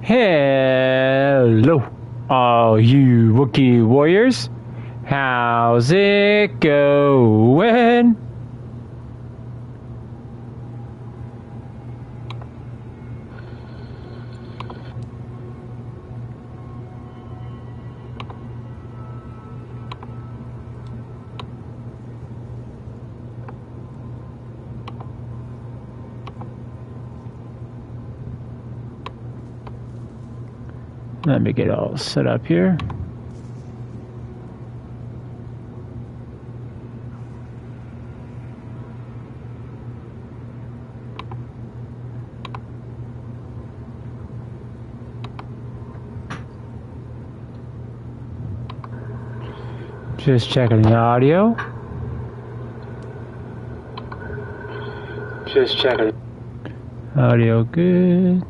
Hello, all you Wookiee warriors. How's it going? Let me get all set up here. Just checking the audio. Just checking. Audio good.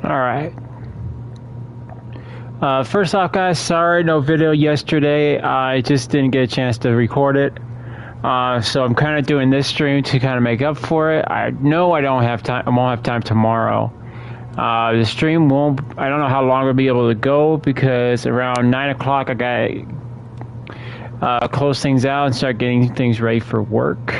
All right. First off, guys, sorry, no video yesterday. I just didn't get a chance to record it. So I'm kind of doing this stream to kind of make up for it. I know I don't have time. I won't have time tomorrow. The stream won't. I don't know how long I'll be able to go because around 9 o'clock I got close things out and start getting things ready for work.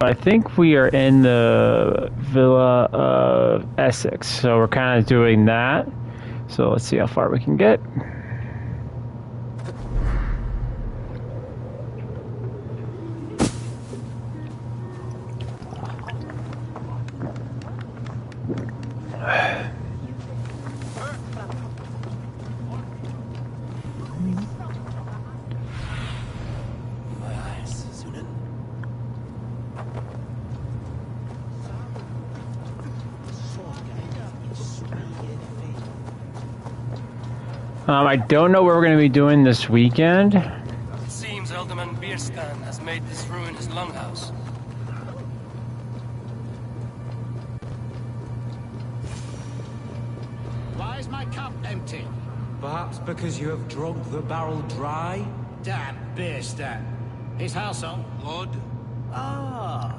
I think we are in the Villa of Essex, so we're kind of doing that. So let's see how far we can get. I don't know what we're going to be doing this weekend. It seems Alderman Bierskan has made this ruin his longhouse. Why is my cup empty? Perhaps because you have drunk the barrel dry? Damn Bierskan. His household? Lord, Ah,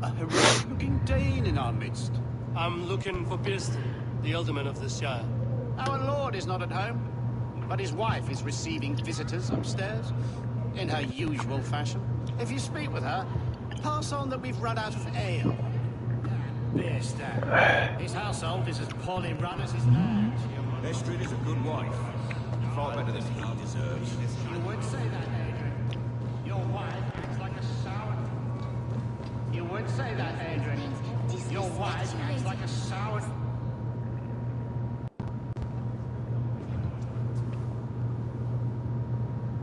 a heroic-looking Dane in our midst. I'm looking for Bierskan, the Alderman of this shire. Our lord is not at home, but his wife is receiving visitors upstairs. in her usual fashion. If you speak with her, pass on that we've run out of ale. Beerstan. His household is as poorly run as his land. Estrid is a good wife. Far better than he deserves. You would say that, Adrian. Your wife acts like a sour... You would say that, Adrian. Your wife acts like a sour...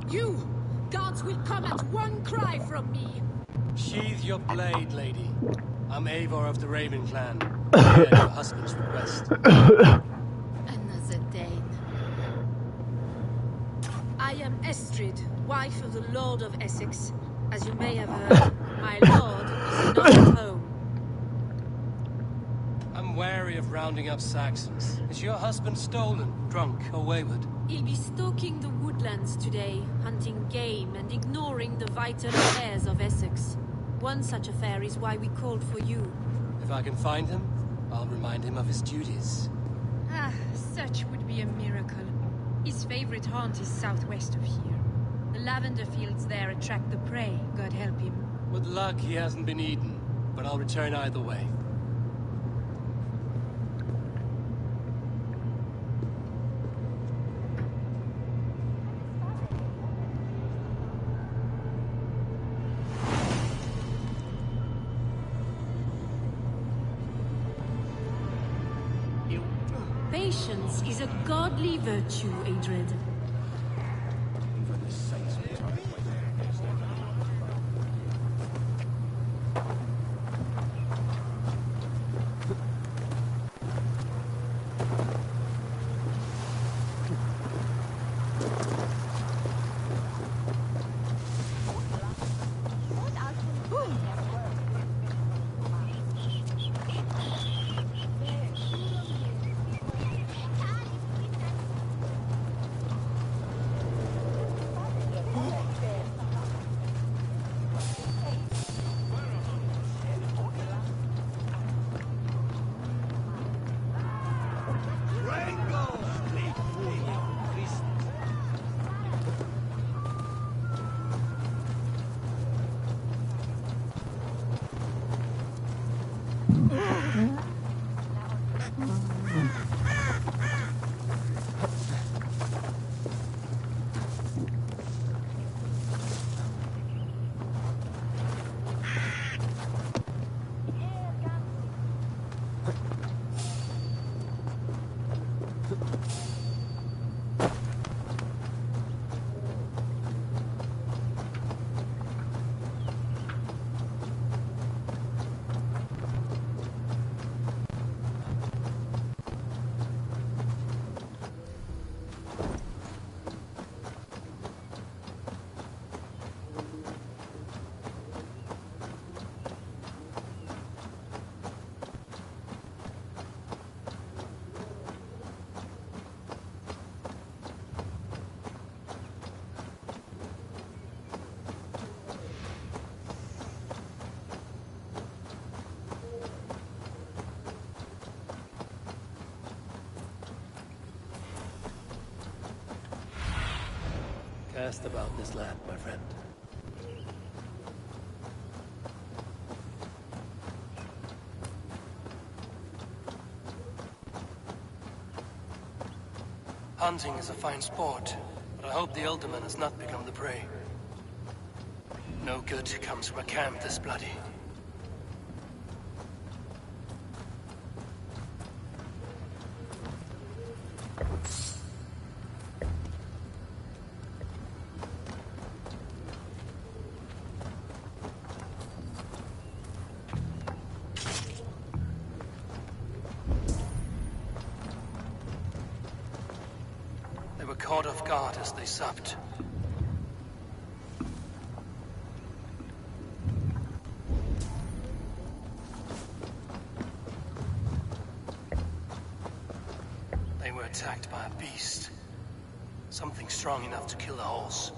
You! Guards will come at one cry from me! Sheathe your blade, lady. I'm Eivor of the Raven clan. At your husband's request. Another Dane. I am Estrid, wife of the Lord of Essex. As you may have heard, my lord is not at home. I'm wary of rounding up Saxons. Is your husband stolen, drunk, or wayward? He'll be stalking the woodlands today, hunting game and ignoring the vital affairs of Essex. One such affair is why we called for you. If I can find him, I'll remind him of his duties. Ah, such would be a miracle. His favorite haunt is southwest of here. The lavender fields there attract the prey, God help him. With luck, he hasn't been eaten, but I'll return either way. Patience is a godly virtue, Adred. Cast about this land, my friend. Hunting is a fine sport, but I hope the Alderman has not become the prey. No good comes from a camp this bloody. Caught off guard as they supped. They were attacked by a beast. Something strong enough to kill a horse.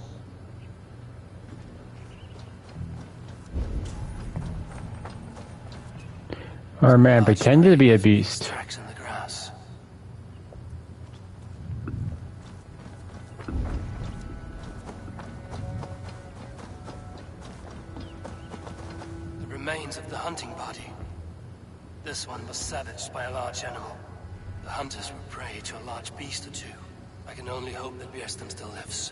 Our man pretended to be a beast. Tracks in the grass. remains of the hunting party. This one was savaged by a large animal. The hunters were prey to a large beast or two. I can only hope that Björnstam still lives.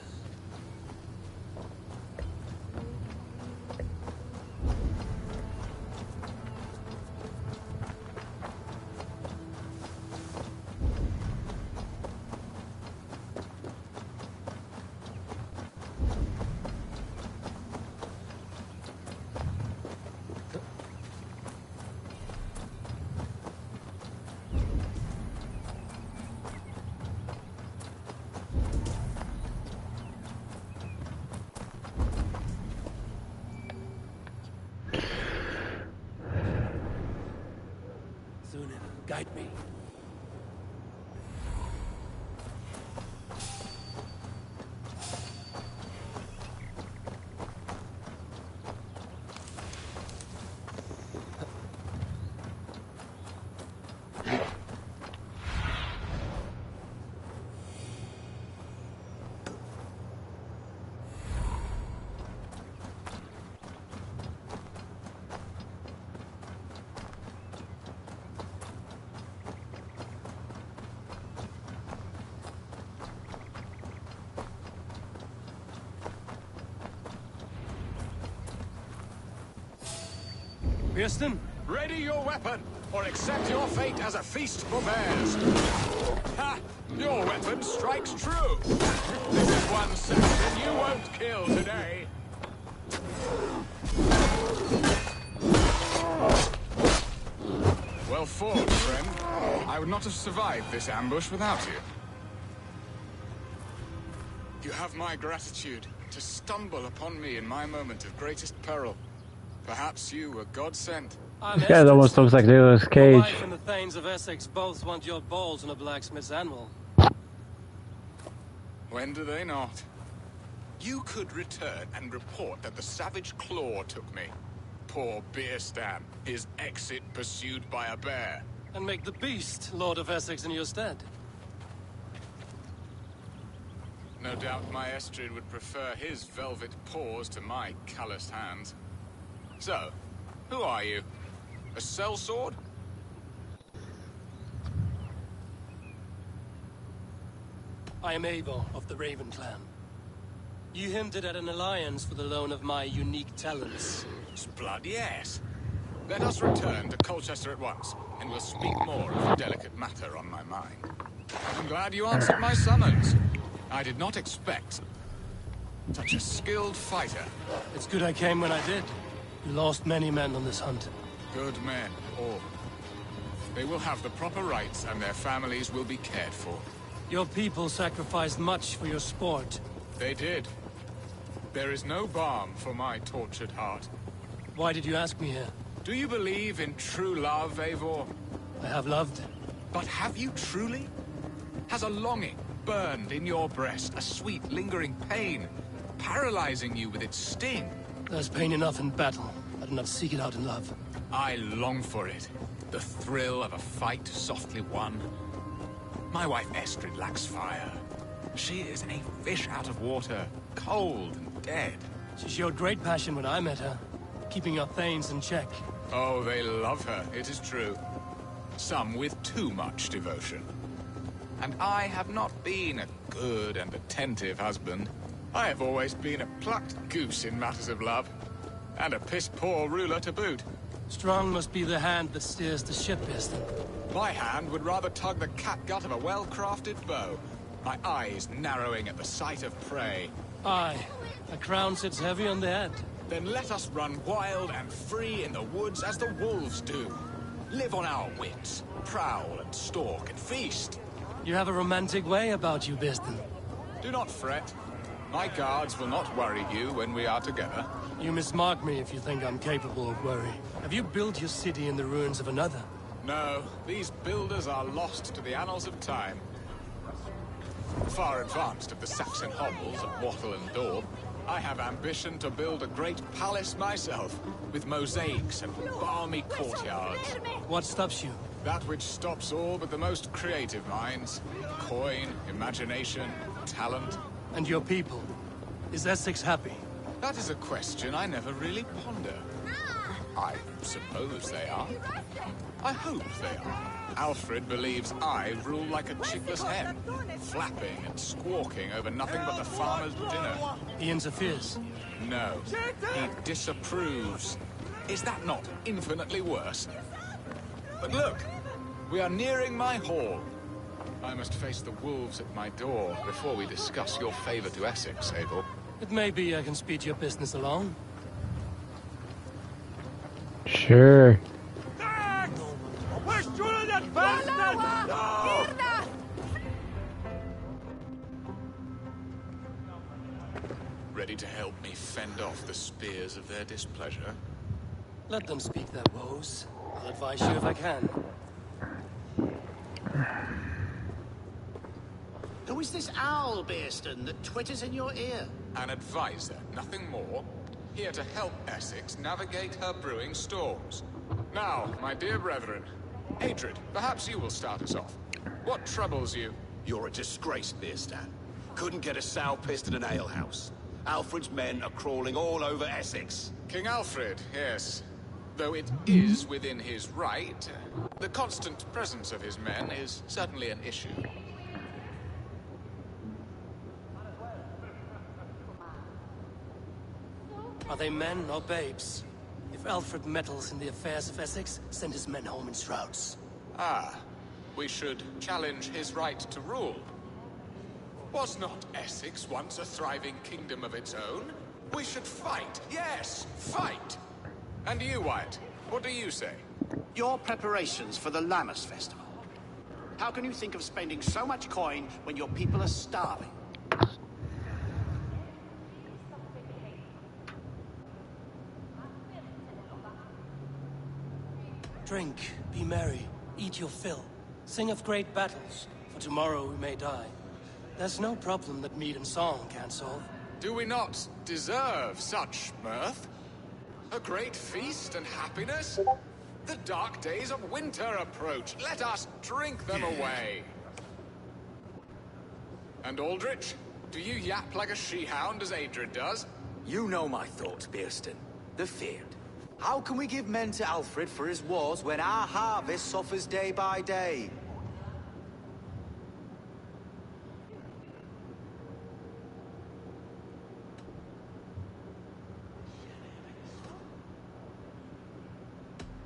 Guide me. Björnstam? Ready your weapon, or accept your fate as a feast for bears. Ha! Your weapon strikes true. This is one Saxon you won't kill today. Well fought, friend. I would not have survived this ambush without you. You have my gratitude to stumble upon me in my moment of greatest peril. Perhaps you were God sent. This guy almost looks like Nicolas Cage. My wife and the Thanes of Essex both want your balls on a blacksmith's anvil. When do they not? You could return and report that the savage claw took me. Poor Björnstam, his exit pursued by a bear. And make the beast Lord of Essex in your stead. No doubt my Estrid would prefer his velvet paws to my calloused hands. So, who are you? A sellsword? I am Eivor of the Raven clan. You hinted at an alliance for the loan of my unique talents. Blood, yes. Let us return to Colchester at once, and we'll speak more of the delicate matter on my mind. I'm glad you answered my summons. I did not expect such a skilled fighter. It's good I came when I did. You lost many men on this hunt. Good men, all. They will have the proper rights, and their families will be cared for. Your people sacrificed much for your sport. They did. There is no balm for my tortured heart. Why did you ask me here? Do you believe in true love, Eivor? I have loved. But have you truly? Has a longing burned in your breast, a sweet, lingering pain, paralyzing you with its sting? There's pain enough in battle. I do not seek it out in love. I long for it. The thrill of a fight softly won. My wife Estrid lacks fire. She is a fish out of water, cold and dead. She showed great passion when I met her, keeping our Thanes in check. Oh, they love her, it is true. Some with too much devotion. And I have not been a good and attentive husband. I have always been a plucked goose in matters of love. And a piss-poor ruler to boot. Strong must be the hand that steers the ship, Björnstam. My hand would rather tug the catgut of a well-crafted bow. My eyes narrowing at the sight of prey. Aye, a crown sits heavy on the head. Then let us run wild and free in the woods as the wolves do. Live on our wits, prowl and stalk and feast. You have a romantic way about you, Björnstam. Do not fret. My guards will not worry you when we are together. You mismark me if you think I'm capable of worry. Have you built your city in the ruins of another? No, these builders are lost to the annals of time. Far advanced of the Saxon hovels of Wattle and Daub, I have ambition to build a great palace myself, with mosaics and balmy courtyards. What stops you? That which stops all but the most creative minds. Coin, imagination, talent. And your people? Is Essex happy? That is a question I never really ponder. I suppose they are. I hope they are. Alfred believes I rule like a chickless hen, flapping and squawking over nothing but the farmer's dinner. He interferes. No, he disapproves. Is that not infinitely worse? But look, we are nearing my hall. I must face the wolves at my door before we discuss your favor to Essex, Abel. It may be I can speed your business along. Sure. Ready to help me fend off the spears of their displeasure? Let them speak their woes. I'll advise you if I can. Who is this owl, Bearston, that twitters in your ear? An advisor, nothing more. Here to help Essex navigate her brewing storms. Now, my dear brethren, Adrid, perhaps you will start us off. What troubles you? You're a disgrace, Bearstan. Couldn't get a sow pissed in an alehouse. Alfred's men are crawling all over Essex. King Alfred, yes. Though it is within his right, the constant presence of his men is certainly an issue. Are they men or babes? If Alfred meddles in the affairs of Essex, send his men home in shrouds. Ah, we should challenge his right to rule. Was not Essex once a thriving kingdom of its own? We should fight, yes, fight! And you, Wyatt, what do you say? Your preparations for the Lammas Festival. How can you think of spending so much coin when your people are starving? Drink, be merry, eat your fill. Sing of great battles, for tomorrow we may die. There's no problem that mead and song can't solve. Do we not deserve such mirth? A great feast and happiness? The dark days of winter approach. Let us drink them away. And Aldrich, do you yap like a she-hound as Adrid does? You know my thoughts, Bearston. The feared. How can we give men to Alfred for his wars when our harvest suffers day by day?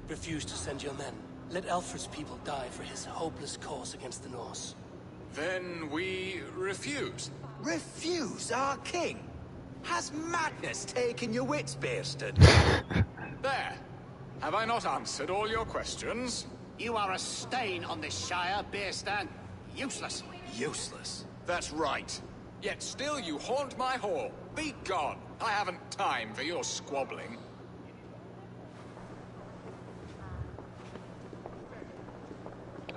Refuse to send your men. Let Alfred's people die for his hopeless cause against the Norse. Then we refuse. Refuse our king? Has madness taken your wits, Bearston? There. Have I not answered all your questions? You are a stain on this shire, Bearstan. Useless. Useless. That's right. Yet still you haunt my hall. Be gone. I haven't time for your squabbling.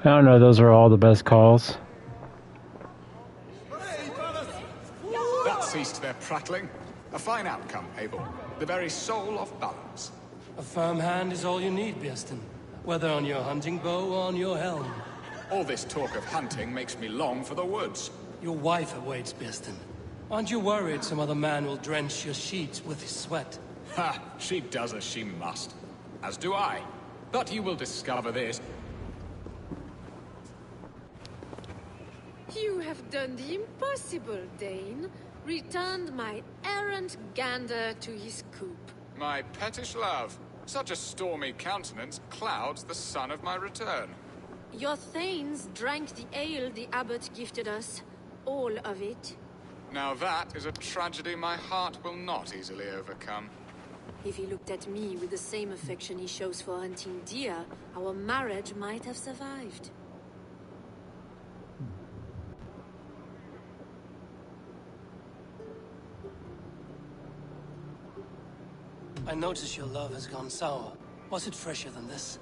I don't know, those are all the best calls. That ceased their prattling. A fine outcome, Abel. The very soul of balance. A firm hand is all you need, Bearston. Whether on your hunting bow or on your helm. All this talk of hunting makes me long for the woods. Your wife awaits, Bearston. Aren't you worried some other man will drench your sheets with his sweat? Ha! She does as she must. As do I. But you will discover this. You have done the impossible, Dane. Returned my errant gander to his coop. My pettish love. Such a stormy countenance clouds the sun of my return. Your thanes drank the ale the abbot gifted us. All of it. Now that is a tragedy my heart will not easily overcome. If he looked at me with the same affection he shows for hunting deer, our marriage might have survived. I notice your love has gone sour. Was it fresher than this?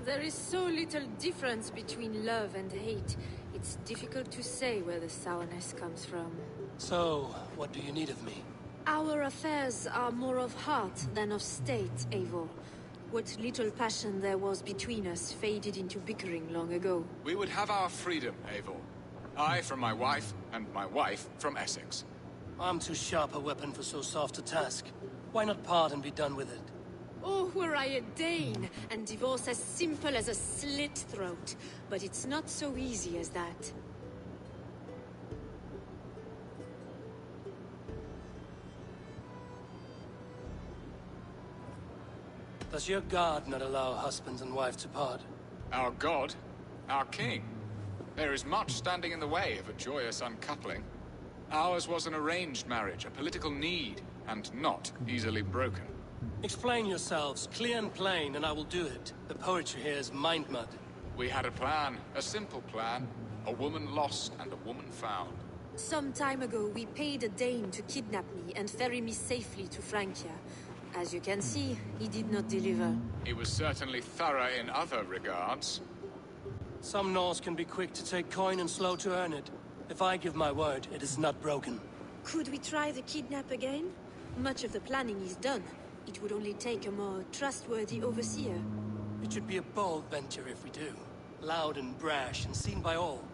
There is so little difference between love and hate. It's difficult to say where the sourness comes from. So, what do you need of me? Our affairs are more of heart than of state, Eivor. What little passion there was between us faded into bickering long ago. We would have our freedom, Eivor. I from my wife, and my wife from Essex. I'm too sharp a weapon for so soft a task. Why not part and be done with it? Oh, were I a Dane, and divorce as simple as a slit throat. But it's not so easy as that. Does your god not allow husband and wife to part? Our god? Our king? There is much standing in the way of a joyous uncoupling. Ours was an arranged marriage, a political need, and not easily broken. Explain yourselves, clear and plain, and I will do it. The poetry here is mind mud. We had a plan, a simple plan. A woman lost and a woman found. Some time ago, we paid a Dane to kidnap me and ferry me safely to Francia. As you can see, he did not deliver. He was certainly thorough in other regards. Some Norse can be quick to take coin and slow to earn it. If I give my word, it is not broken. Could we try the kidnap again? Much of the planning is done. It would only take a more trustworthy overseer. It should be a bold venture if we do. Loud and brash and seen by all.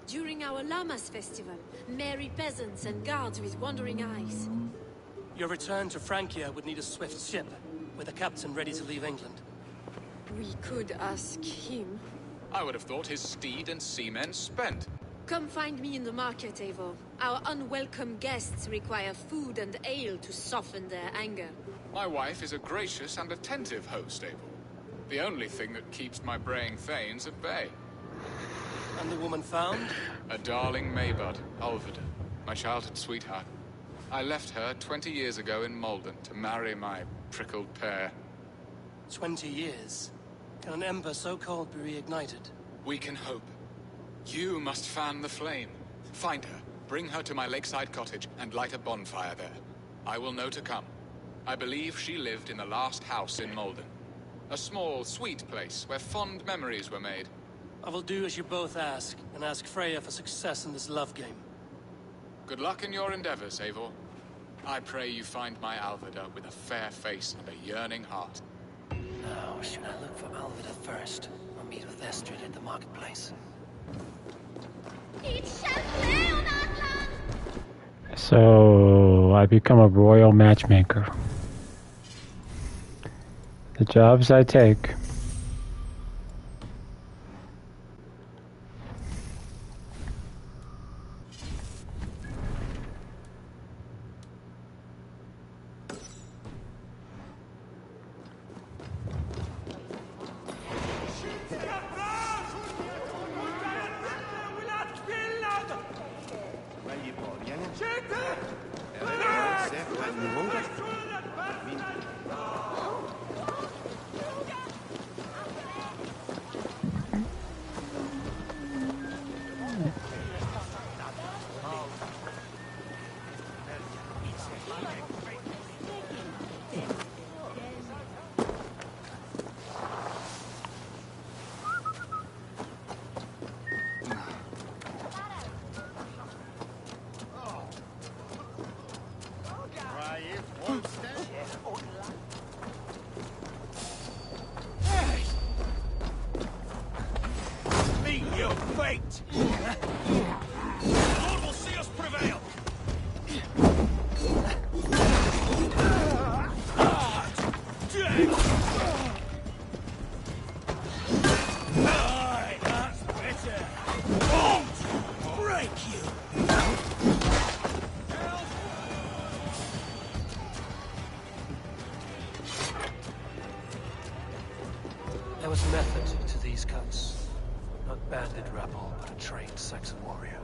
During our Llamas festival, merry peasants and guards with wandering eyes. Your return to Francia would need a swift ship, with a captain ready to leave England. We could ask him. I would have thought his steed and seamen spent. Come find me in the market, Eivor. Our unwelcome guests require food and ale to soften their anger. My wife is a gracious and attentive host, Abel. The only thing that keeps my braying thanes at bay. And the woman found? A darling Maybud, Ulvida, my childhood sweetheart. I left her 20 years ago in Malden to marry my prickled pear. 20 years? Can an ember so cold be reignited? We can hope. You must fan the flame. Find her, bring her to my lakeside cottage, and light a bonfire there. I will know to come. I believe she lived in the last house in Malden. A small, sweet place where fond memories were made. I will do as you both ask, and ask Freya for success in this love game. Good luck in your endeavors, Eivor. I pray you find my Alvida with a fair face and a yearning heart. Now, should I look for Alvida first, or meet with Estrid at the marketplace? So I become a royal matchmaker. The jobs I take. There was method to these cuts. Not bandit rebel, but a trained Saxon warrior.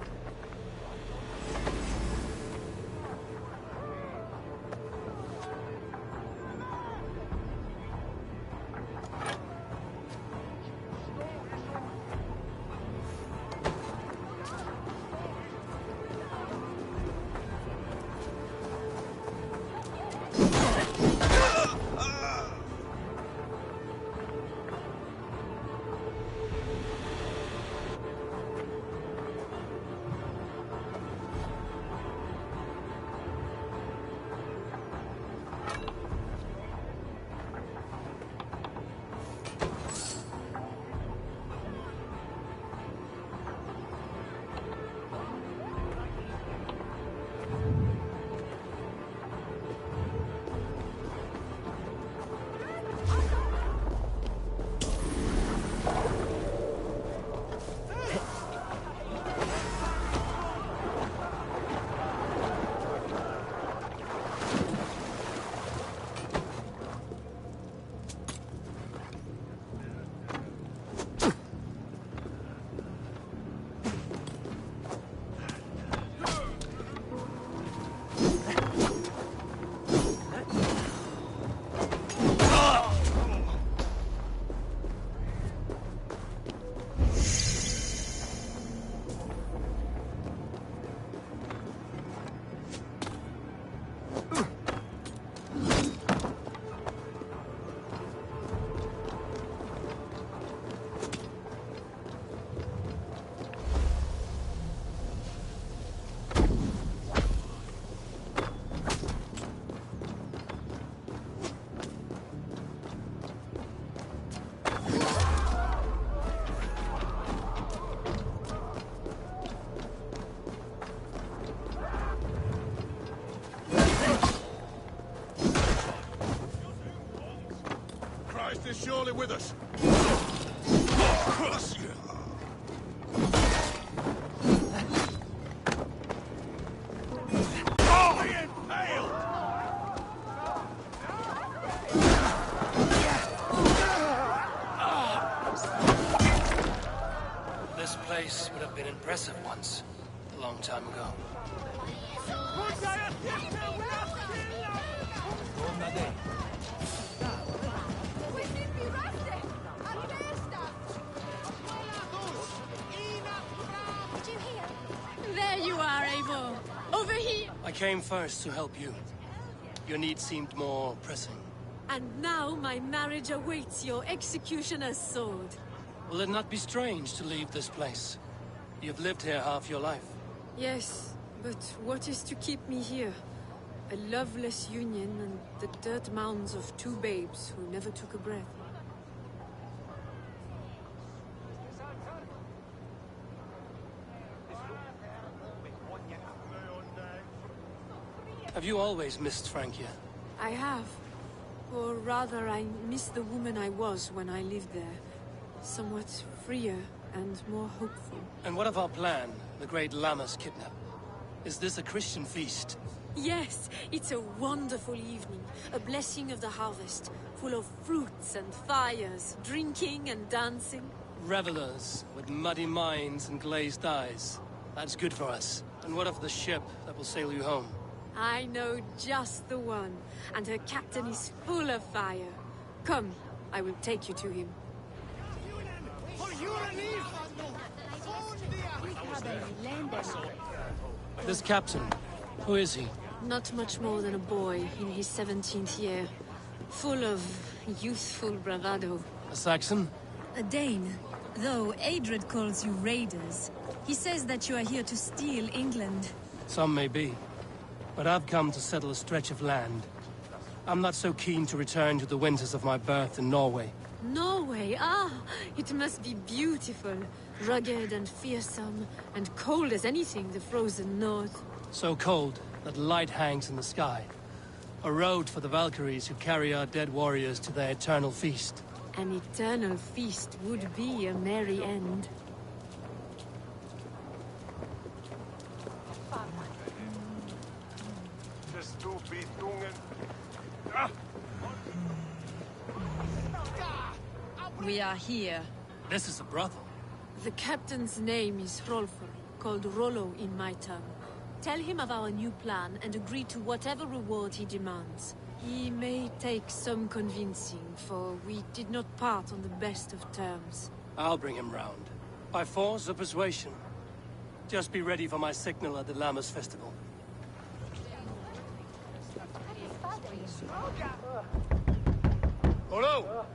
Christ is surely with us. This place would have been impressive once, a long time ago. There you are, Eivor. Over here. I came first to help you. Your need seemed more pressing. And now my marriage awaits your executioner's sword. Will it not be strange to leave this place? You've lived here half your life. Yes, but what is to keep me here? A loveless union and the dirt mounds of two babes who never took a breath. Have you always missed Francia? I have. Or rather, I miss the woman I was when I lived there. Somewhat freer and more hopeful. And what of our plan, the great Lammas kidnap? Is this a Christian feast? Yes, it's a wonderful evening. A blessing of the harvest, full of fruits and fires, drinking and dancing. Revelers with muddy minds and glazed eyes. That's good for us. And what of the ship that will sail you home? I know just the one, and her captain is full of fire. Come, I will take you to him. This captain, who is he? Not much more than a boy in his 17th year. Full of youthful bravado. A Saxon? A Dane. Though Adred calls you raiders. He says that you are here to steal England. Some may be. But I've come to settle a stretch of land. I'm not so keen to return to the winters of my birth in Norway. Norway? Ah, it must be beautiful. Rugged and fearsome, and cold as anything the frozen north. So cold that light hangs in the sky. A road for the Valkyries who carry our dead warriors to their eternal feast. An eternal feast would be a merry end. We are here. This is a brothel. The captain's name is Hrolfr, called Rollo in my tongue. Tell him of our new plan and agree to whatever reward he demands. He may take some convincing, for we did not part on the best of terms. I'll bring him round. By force or persuasion. Just be ready for my signal at the Lammas festival. Hello!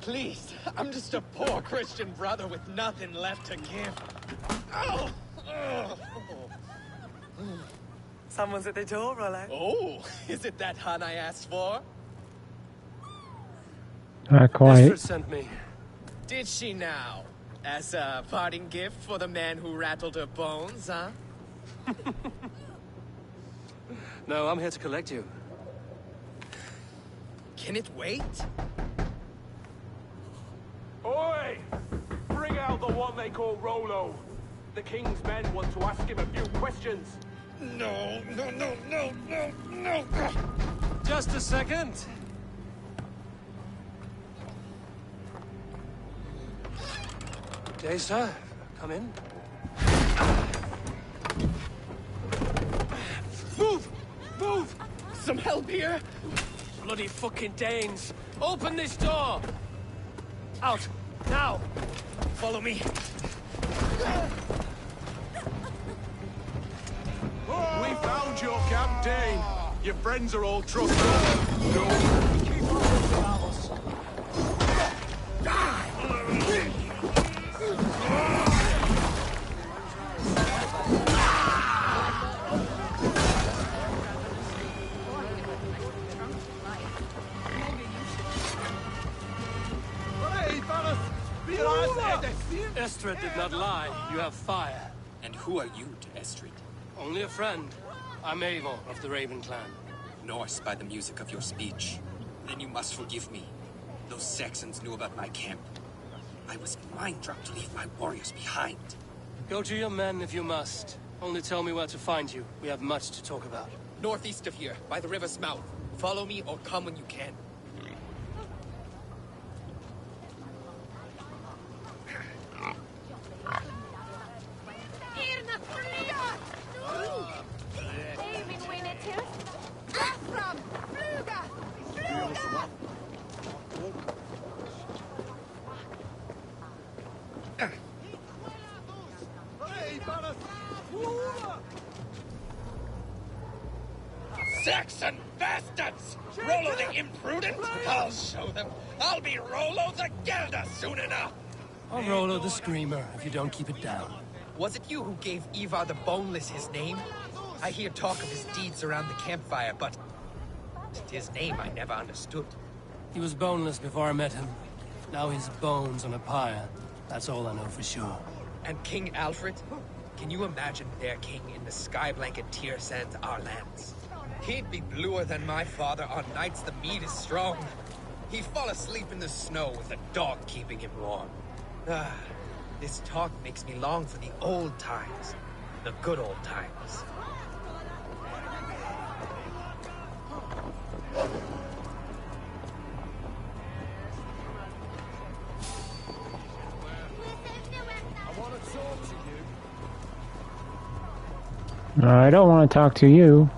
Please, I'm just a poor Christian brother with nothing left to give. Oh! Someone's at the door, Rollo. Oh, is it that hun I asked for? Not quite. Esther sent me. Did she now? As a parting gift for the man who rattled her bones, huh? No, I'm here to collect you. Can it wait? Oi! Bring out the one they call Rollo. The king's men want to ask him a few questions. No. Just a second. Day, sir. Come in. Move! Move! Some help here? Bloody fucking Danes! Open this door! Out! Now! Follow me. We found your camp, Dane. Your friends are all trussed up. Go. Keep on with the house. Hey, fellas! Be Estrid did not lie. You have fire. And who are you to Estrid? Only a friend. I'm Eivor of the Raven clan. Norse by the music of your speech. Then you must forgive me. Those Saxons knew about my camp. I was mind-drunk to leave my warriors behind. Go to your men if you must. Only tell me where to find you. We have much to talk about. Northeast of here, by the river's mouth. Follow me or come when you can. Saxon bastards! Rollo the imprudent? I'll show them. I'll be Rollo the Gelder soon enough! Or Rollo the Screamer, if you don't keep it down. Was it you who gave Ivar the Boneless his name? I hear talk of his deeds around the campfire, but his name I never understood. He was boneless before I met him. Now he's bones on a pyre. That's all I know for sure. And King Alfred? Can you imagine their king in the sky blanket tier sands our lands? He'd be bluer than my father on nights the meat is strong. He'd fall asleep in the snow with a dog keeping him warm. Ah, this talk makes me long for the old times. The good old times. I don't want to talk to you.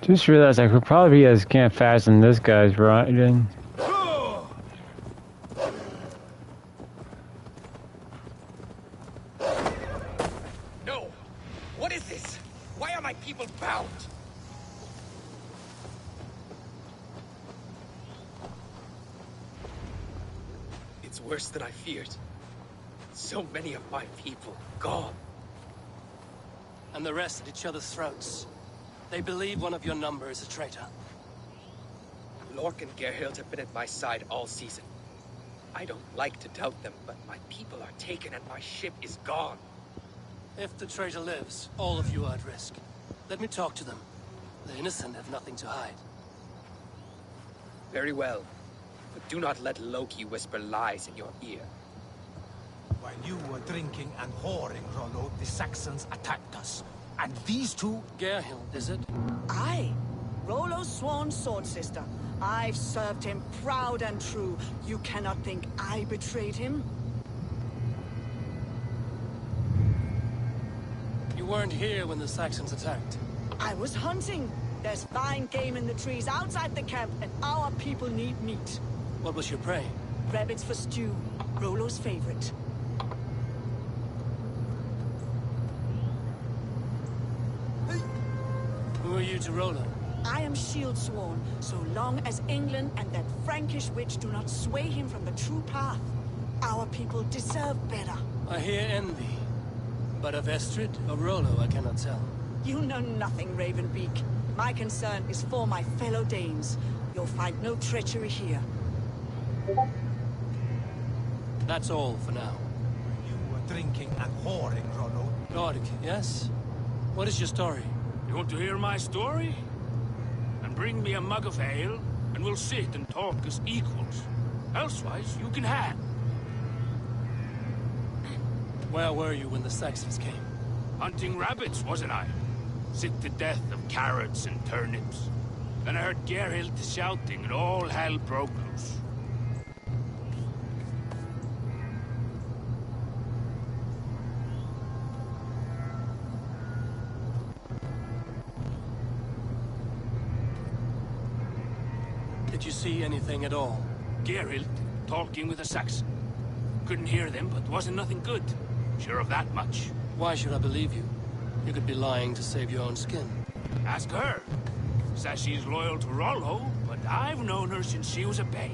Just realized I could probably be as camp fast as this guy's riding. No! What is this? Why are my people bound? It's worse than I feared. So many of my people gone. And the rest at each other's throats. They believe one of your number is a traitor. Lork and Gerhild have been at my side all season. I don't like to doubt them, but my people are taken and my ship is gone. If the traitor lives, all of you are at risk. Let me talk to them. The innocent have nothing to hide. Very well. But do not let Loki whisper lies in your ear. While you were drinking and whoring, Rollo, the Saxons attacked us. And these two... Gerhild, is it? Aye. Rollo's sworn sword sister. I've served him proud and true. You cannot think I betrayed him? You weren't here when the Saxons attacked. I was hunting. There's fine game in the trees outside the camp, and our people need meat. What was your prey? Rabbits for stew. Rollo's favorite. Who are you to Rollo? I am shield sworn, so long as England and that Frankish witch do not sway him from the true path. Our people deserve better. I hear envy. But of Estrid or Rollo, I cannot tell. You know nothing, Ravenbeak. My concern is for my fellow Danes. You'll find no treachery here. That's all for now. You were drinking and whoring, Rollo. Lord, yes? What is your story? You want to hear my story? And bring me a mug of ale, and we'll sit and talk as equals. Elsewise, you can hang. Where were you when the Saxons came? Hunting rabbits, wasn't I? Sick to death of carrots and turnips. Then I heard Gerhild shouting and all hell broke loose. Did you see anything at all? Gerhild talking with a Saxon. Couldn't hear them, but wasn't nothing good. Sure of that much. Why should I believe you? You could be lying to save your own skin. Ask her. Says she's loyal to Rollo, but I've known her since she was a babe.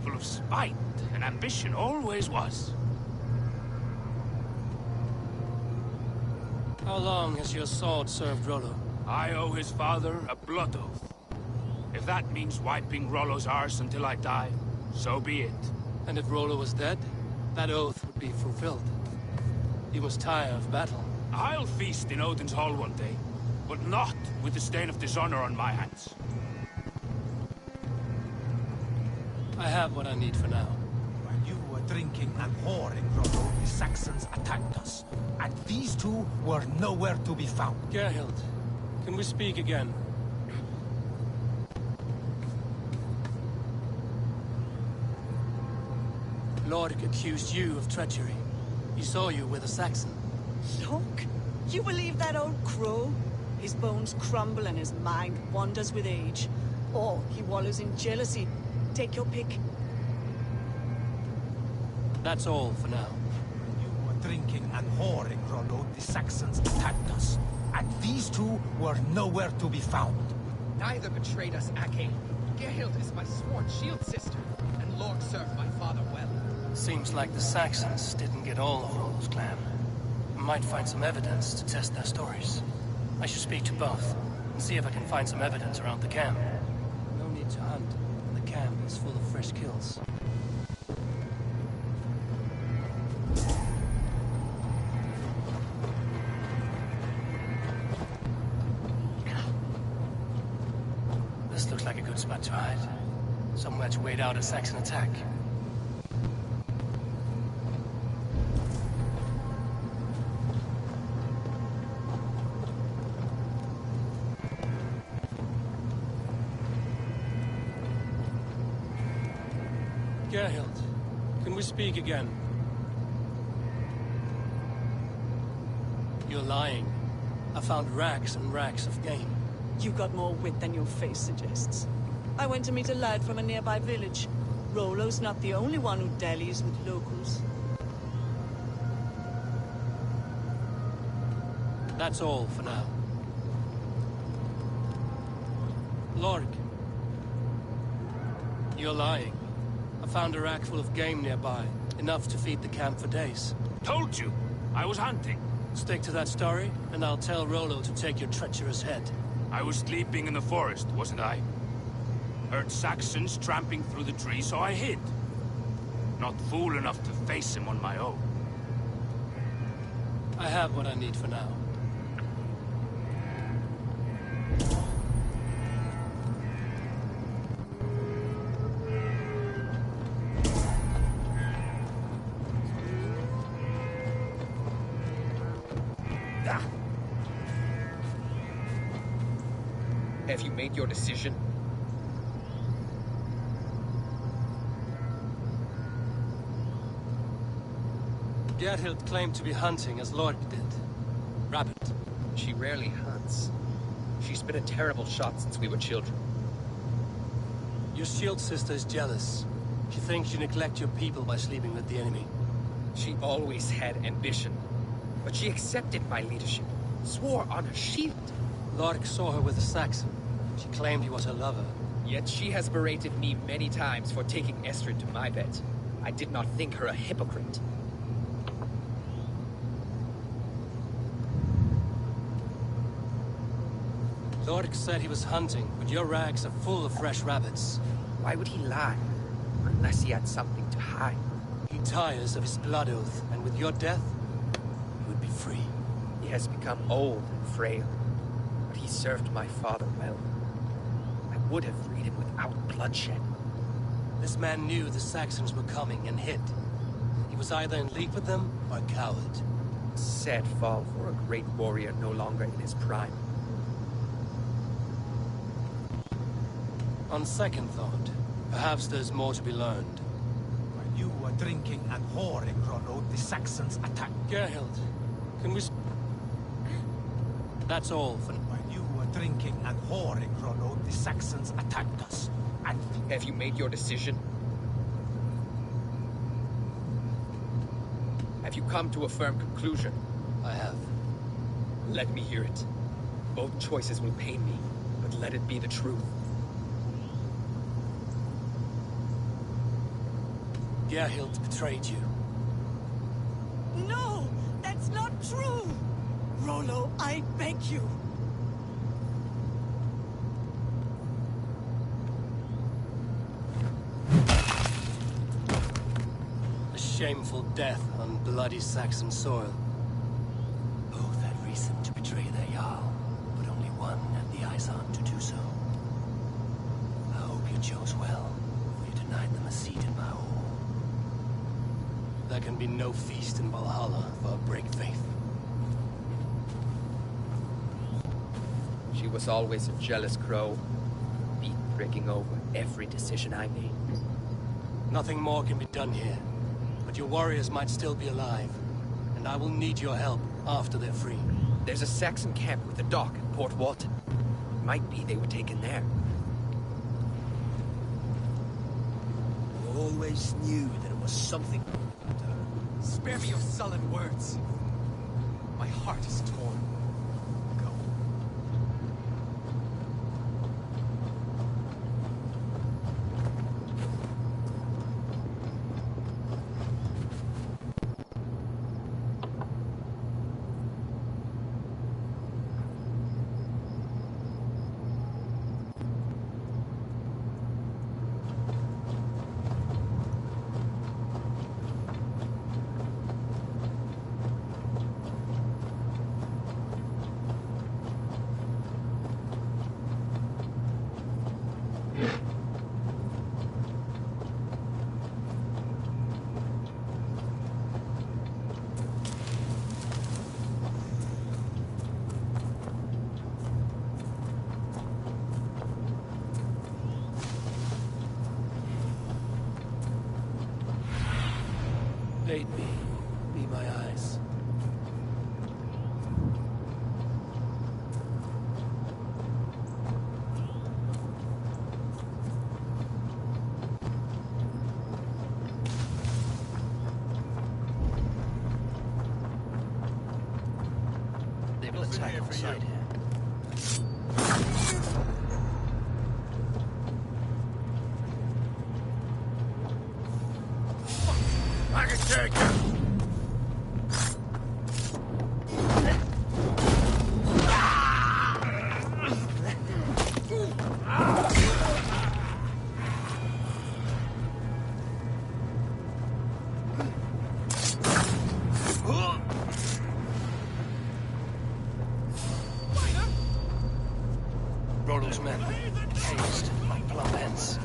Full of spite and ambition, always was. How long has your sword served Rollo? I owe his father a blood oath. If that means wiping Rollo's arse until I die, so be it. And if Rollo was dead, that oath would be fulfilled. He was tired of battle. I'll feast in Odin's hall one day, but not with the stain of dishonor on my hands. I have what I need for now. While you were drinking and whoring, Rollo, the Saxons attacked us. And these two were nowhere to be found. Gerhild, can we speak again? Lord accused you of treachery. He saw you with a Saxon. Look, you believe that old crow? His bones crumble and his mind wanders with age. Or he wallows in jealousy. Take your pick. That's all for now. You were drinking and whoring, Rollo. The Saxons attacked us. And these two were nowhere to be found. Neither betrayed us, Ake. Gerhild is my sworn shield sister, and Lord served my father well. Seems like the Saxons didn't get all of Rollo's clan. I might find some evidence to test their stories. I should speak to both, and see if I can find some evidence around the camp. No need to hunt. The camp is full of fresh kills. This looks like a good spot to hide. Somewhere to wait out a Saxon attack. Gerhild, can we speak again? You're lying. I found racks and racks of game. You got more wit than your face suggests. I went to meet a lad from a nearby village. Rollo's not the only one who dallies with locals. That's all for now. Lorg, you're lying. I found a rack full of game nearby, enough to feed the camp for days. Told you, I was hunting. Stick to that story, and I'll tell Rollo to take your treacherous head. I was sleeping in the forest, wasn't I? Heard Saxons tramping through the trees, so I hid. Not fool enough to face him on my own. I have what I need for now. Have you made your decision? Gerhild claimed to be hunting as Lord did. Rabbit. She rarely hunts. She's been a terrible shot since we were children. Your shield sister is jealous. She thinks you neglect your people by sleeping with the enemy. She always had ambition. But she accepted my leadership. Swore on her shield. Lorg saw her with a Saxon. She claimed he was her lover. Yet she has berated me many times for taking Estrid to my bed. I did not think her a hypocrite. Lork said he was hunting, but your rags are full of fresh rabbits. Why would he lie? Unless he had something to hide. He tires of his blood oath, and with your death, he would be free. He has become old and frail, but he served my father well. I would have freed him without bloodshed. This man knew the Saxons were coming and hid. He was either in league with them or a coward. Sad fall for a great warrior no longer in his prime. On second thought, perhaps there's more to be learned. While you were drinking and whoring, Rollo, the Saxons attacked. Gerhild, can we... That's all for... While you were drinking and whoring, Rollo, the Saxons attacked us. And... Have you made your decision? Have you come to a firm conclusion? I have. Let me hear it. Both choices will pain me, but let it be the truth. Gerhild betrayed you. No! That's not true! Rollo, I beg you! A shameful death on bloody Saxon soil. Both had reason to betray their Jarl, but only one had the eyes on to do so. I hope you chose well, for you denied them a seat in my hall. There can be no feast in Valhalla for a break faith. She was always a jealous crow, beat breaking over every decision I made. Nothing more can be done here, but your warriors might still be alive, and I will need your help after they're free. There's a Saxon camp with a dock at Port Walton. It might be they were taken there. I always knew that it was something... Spare me your sullen words. My heart is torn. Go. Aid me. Be my eyes. They will attack on sight here. I can take it! Rollo's men, hazed like plump ends.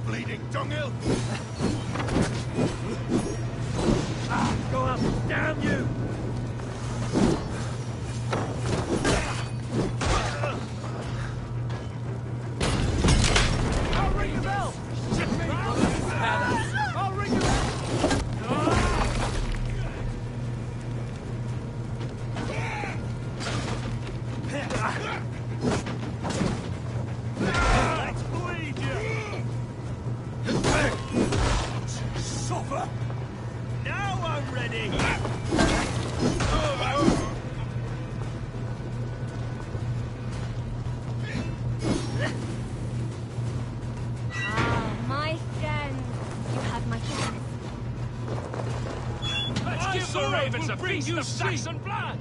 Bleeding dunghill! Go up, damn you! I'll ring the bell! I'll ring the bell! ready. My friend. You have my kiss. Let's give the ravens a feast of Saxon blood!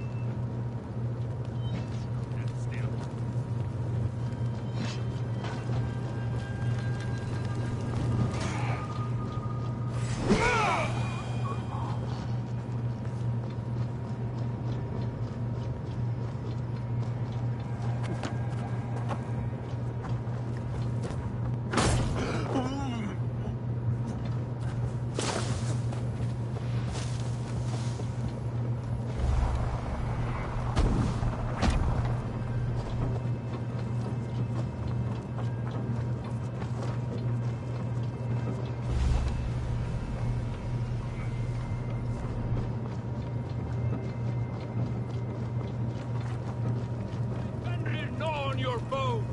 On your bones!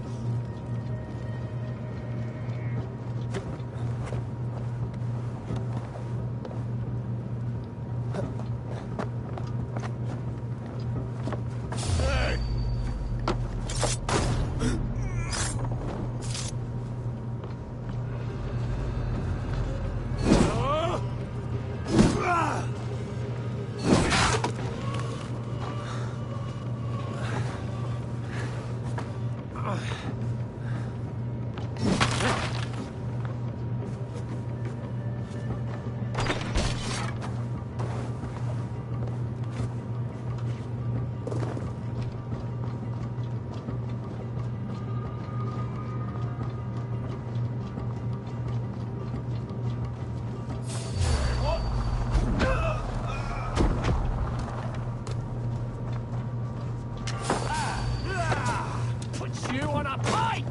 You on a pike!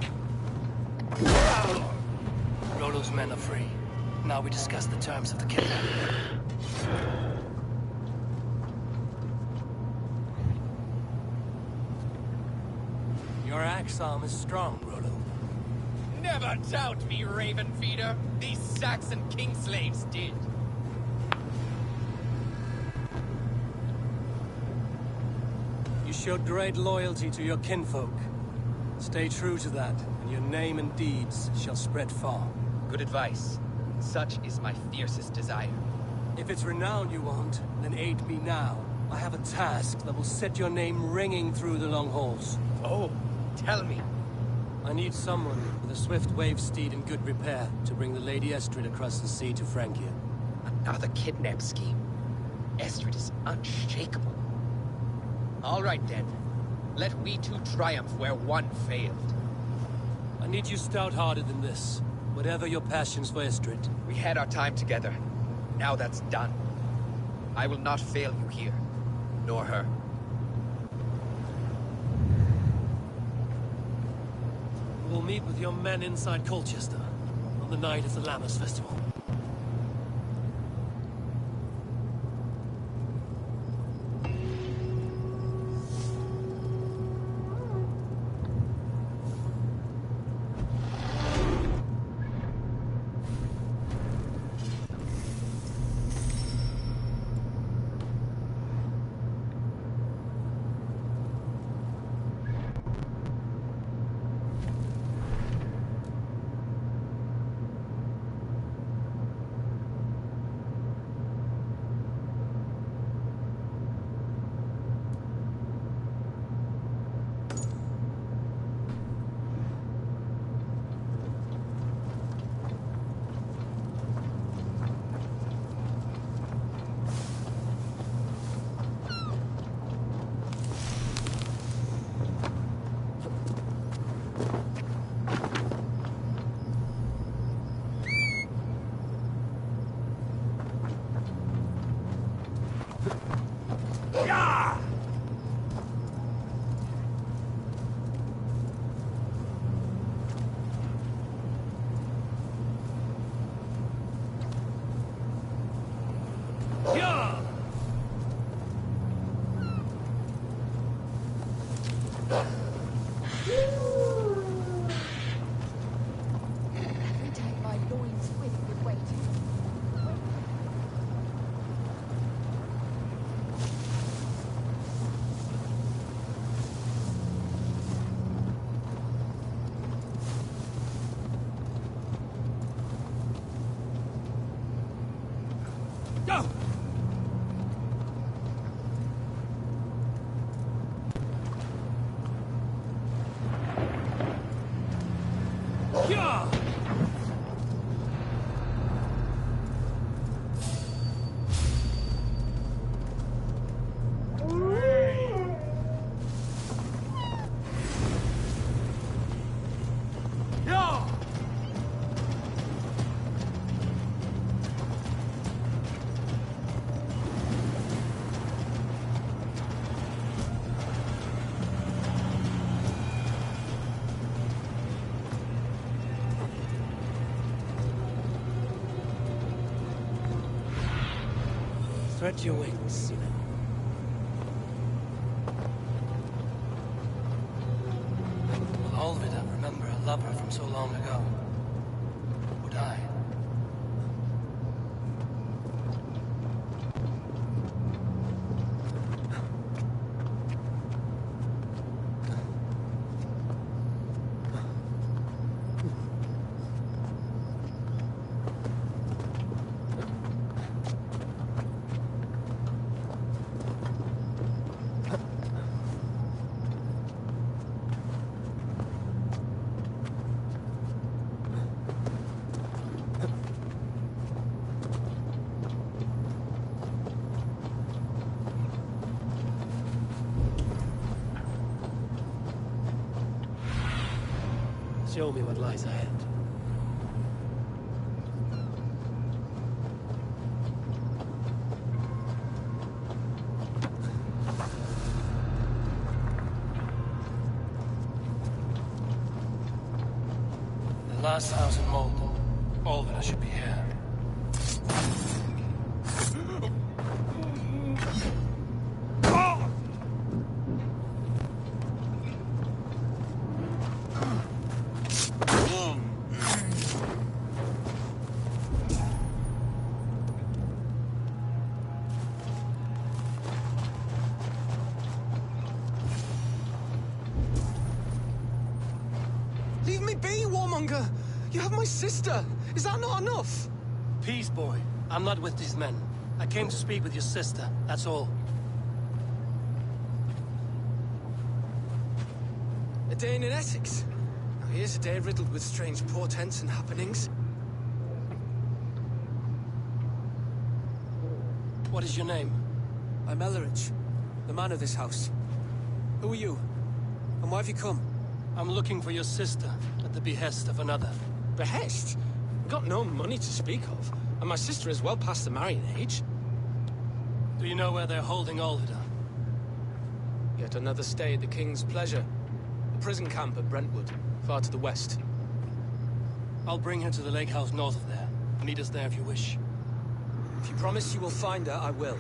Rollo's men are free. Now we discuss the terms of the kidnapping. Your axe arm is strong, Rollo. Never doubt me, Raven Feeder. These Saxon king slaves did. You showed great loyalty to your kinfolk. Stay true to that, and your name and deeds shall spread far. Good advice. Such is my fiercest desire. If it's renown you want, then aid me now. I have a task that will set your name ringing through the long halls. Oh, tell me. I need someone with a swift wave steed in good repair to bring the Lady Estrid across the sea to Francia. Another kidnap scheme. Estrid is unshakable. All right then. Let we two triumph where one failed. I need you stout-hearted than this. Whatever your passions for Estrid. We had our time together. Now that's done. I will not fail you here. Nor her. We'll meet with your men inside Colchester on the night of the Lammas Festival. Go! Yeah! Spread your wings, you know. Will Olvida remember a lover from so long ago? Would I? Show me what lies ahead. The last house in Malden. Olvida should be here. Leave me be, warmonger! You have my sister! Is that not enough? Peace, boy. I'm not with these men. I came to speak with your sister, that's all. A day in Essex. Now here's a day riddled with strange portents and happenings. What is your name? I'm Ellerich, the man of this house. Who are you? And why have you come? I'm looking for your sister, at the behest of another. Behest? I've got no money to speak of, and my sister is well past the marrying age. Do you know where they're holding Olvida? Yet another stay at the King's pleasure. The prison camp at Brentwood, far to the west. I'll bring her to the lake house north of there. Meet us there if you wish. If you promise you will find her, I will.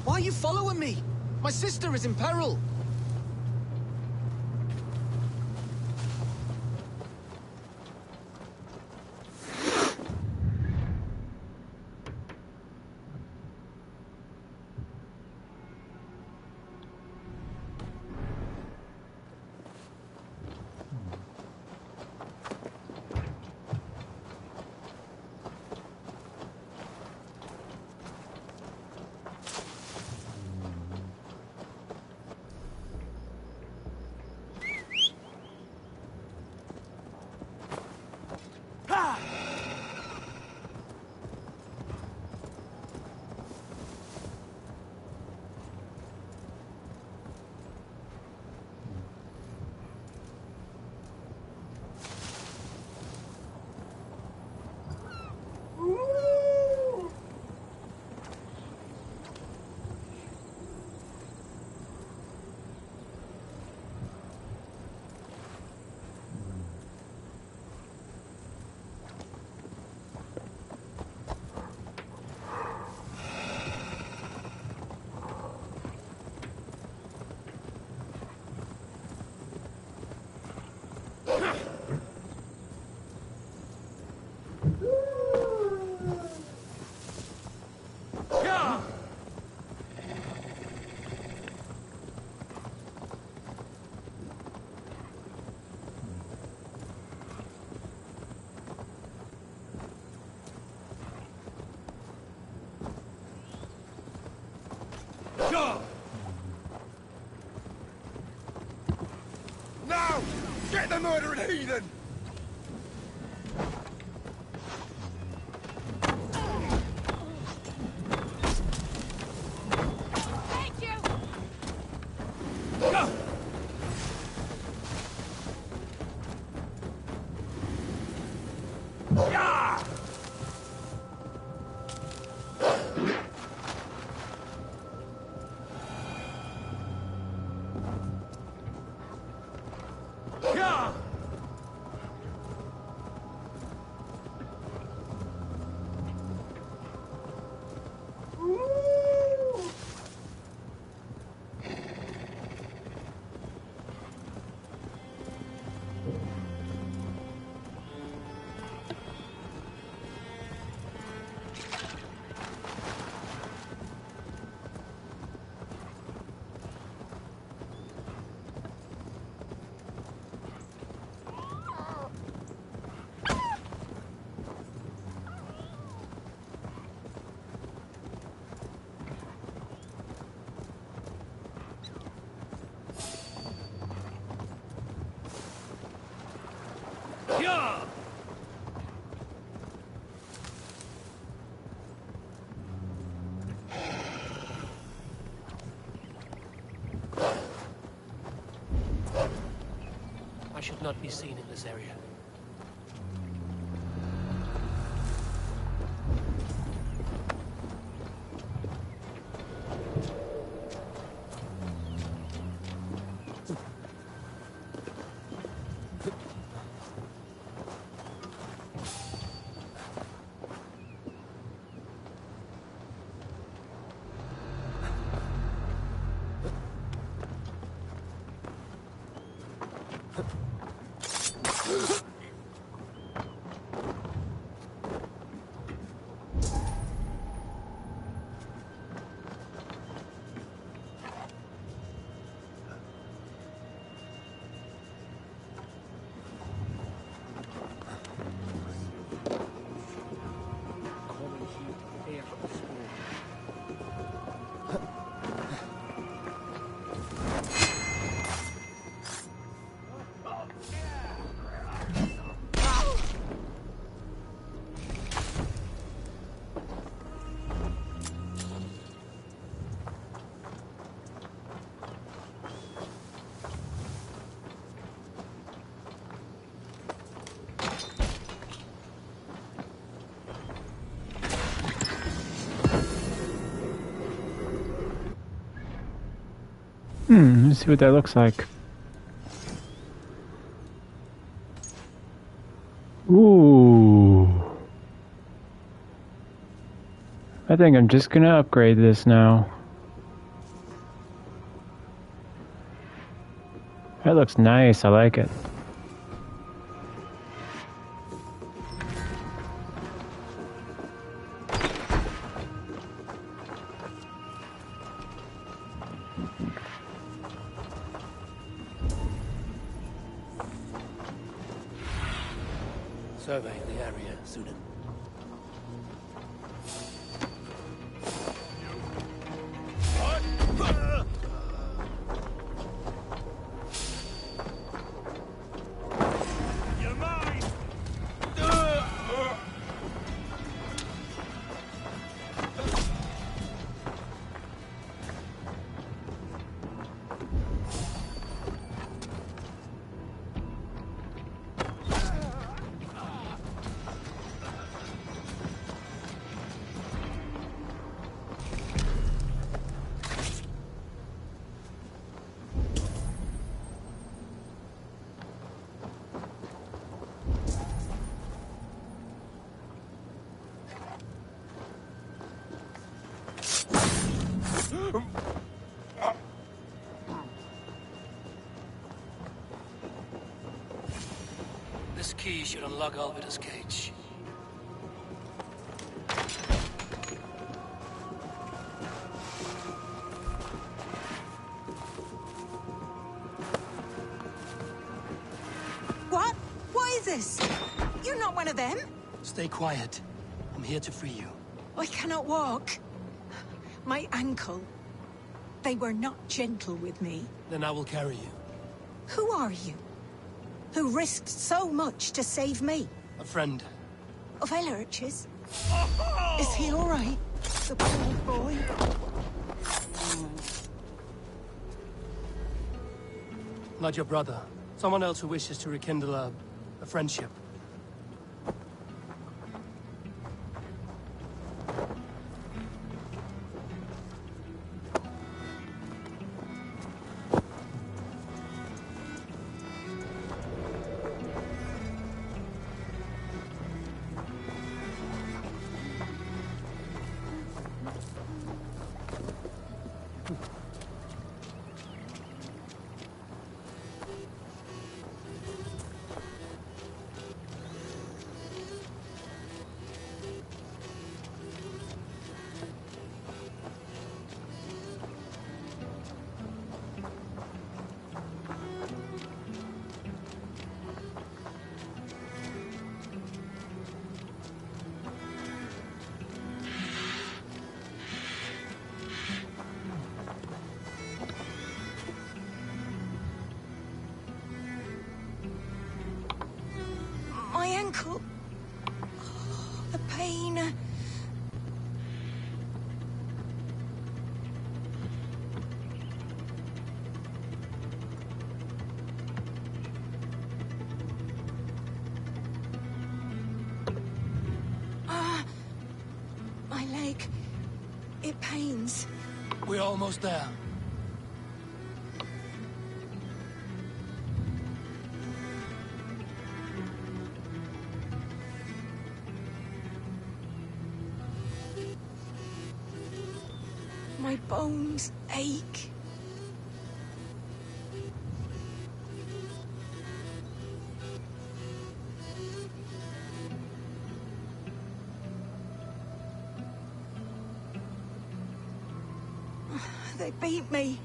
Why are you following me? My sister is in peril. murdering heathen! Thank you! Yeah! Yeah! Yeah! I should not be seen in this area. Let's see what that looks like. Ooh. I think I'm just gonna upgrade this now. That looks nice, I like it. Survey the area, Sudan. This key should unlock Alvida's cage. What? What is this? You're not one of them? Stay quiet. I'm here to free you. I cannot walk. My ankle. They were not gentle with me. Then I will carry you. Who are you? who risked so much to save me. A friend. Of Ellerch's? Is he all right? The poor boy. Not your brother. Someone else who wishes to rekindle a friendship. My ankle. Oh, the pain. My leg. It pains. We're almost there. My bones ache. They beat me.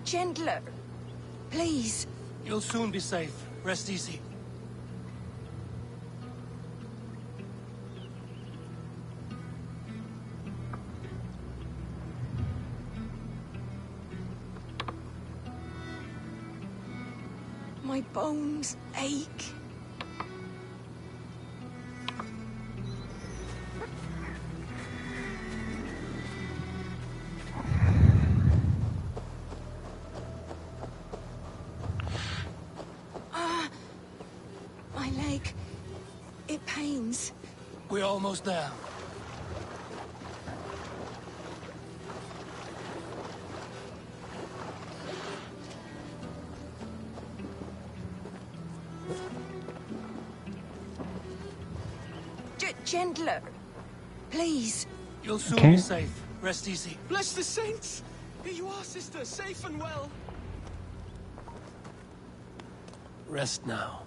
Gentler. Please. You'll soon be safe. Rest easy. My bones ache. My leg. It pains. We're almost there. Gentler. Please. You'll soon be safe. Rest easy. Bless the saints! Here you are, sister, safe and well. Rest now.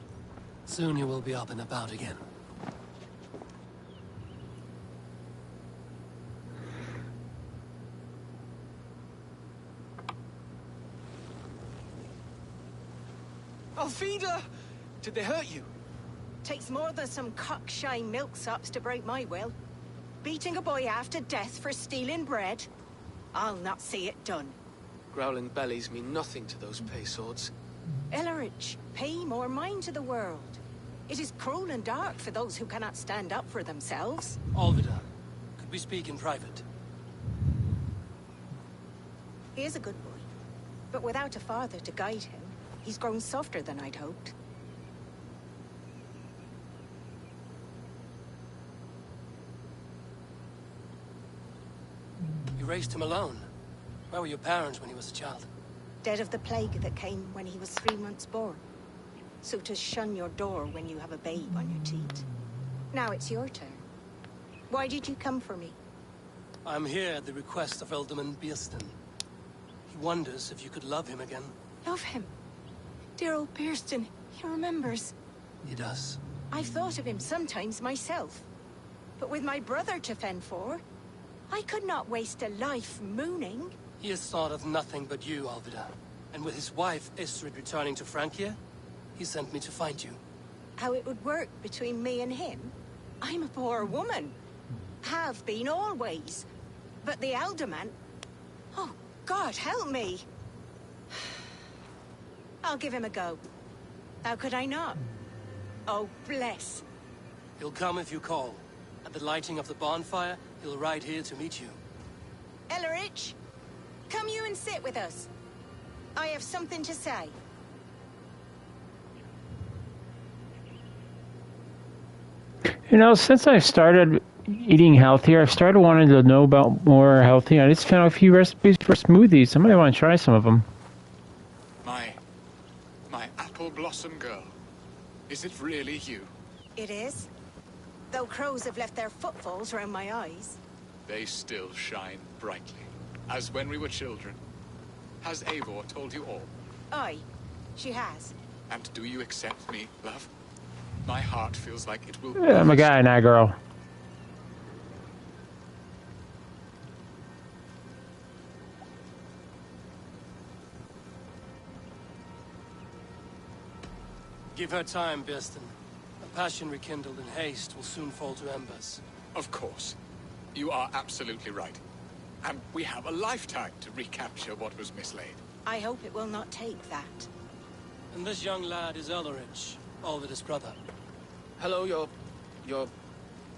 Soon you will be up and about again. Alfida! Did they hurt you? Takes more than some cockshy milksops to break my will. Beating a boy half to death for stealing bread? I'll not see it done. Growling bellies mean nothing to those pay swords. Ellerich, pay more mind to the world. It is cruel and dark for those who cannot stand up for themselves. Alvida, could we speak in private? He is a good boy, but without a father to guide him, he's grown softer than I'd hoped. You raised him alone. Where were your parents when he was a child? Dead of the plague that came when he was 3 months born. So to shun your door when you have a babe on your teat. Now it's your turn. Why did you come for me? I'm here at the request of Alderman Beerston. He wonders if you could love him again. Love him? Dear old Beerston, he remembers. He does. I've thought of him sometimes myself. But with my brother to fend for, I could not waste a life mooning. He has thought of nothing but you, Alvida. And with his wife, Istrid, returning to Francia, he sent me to find you. how it would work between me and him? I'm a poor woman. Have been always. But the alderman... Oh, God, help me. I'll give him a go. How could I not? Oh, bless. He'll come if you call. At the lighting of the bonfire, he'll ride here to meet you. Ellerich, come you and sit with us. I have something to say. You know, since I've started eating healthier, I've started wanting to know about more healthy. I just found a few recipes for smoothies. I might want to try some of them. My apple blossom girl. Is it really you? It is. Though crows have left their footfalls around my eyes. They still shine brightly, as when we were children. Has Eivor told you all? Aye, she has. And do you accept me, love? My heart feels like it will... Yeah, I'm a guy, not a girl. Give her time, Birsten. A passion rekindled in haste will soon fall to embers. Of course. You are absolutely right. And we have a lifetime to recapture what was mislaid. I hope it will not take that. And this young lad is Ellerich, Alvid's brother. Hello, your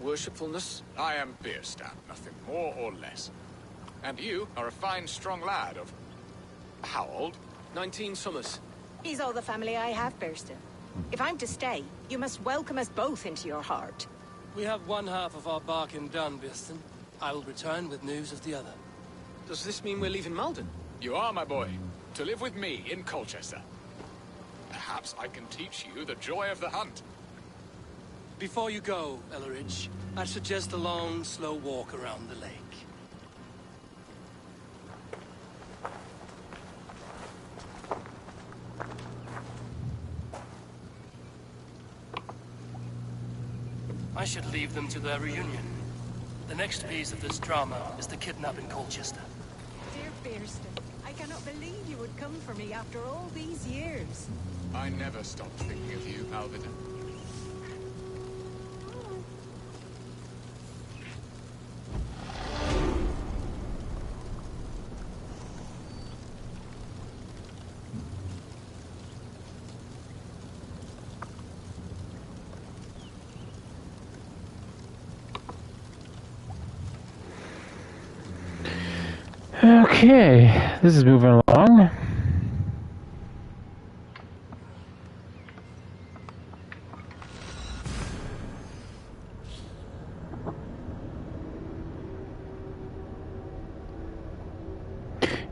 worshipfulness. I am Bierstan, nothing more or less. And you are a fine, strong lad of... how old? 19 summers. He's all the family I have, Birsten. If I'm to stay, you must welcome us both into your heart. We have one half of our bargain done, Birsten. I will return with news of the other. Does this mean we're leaving Malden? You are, my boy. To live with me in Colchester. Perhaps I can teach you the joy of the hunt. Before you go, Ellerich, I suggest a long, slow walk around the lake. I should leave them to their reunion. The next piece of this drama is the kidnap in Colchester. Dear Birsten, I cannot believe you would come for me after all these years. I never stopped thinking of you, Alvida. Okay, this is moving along.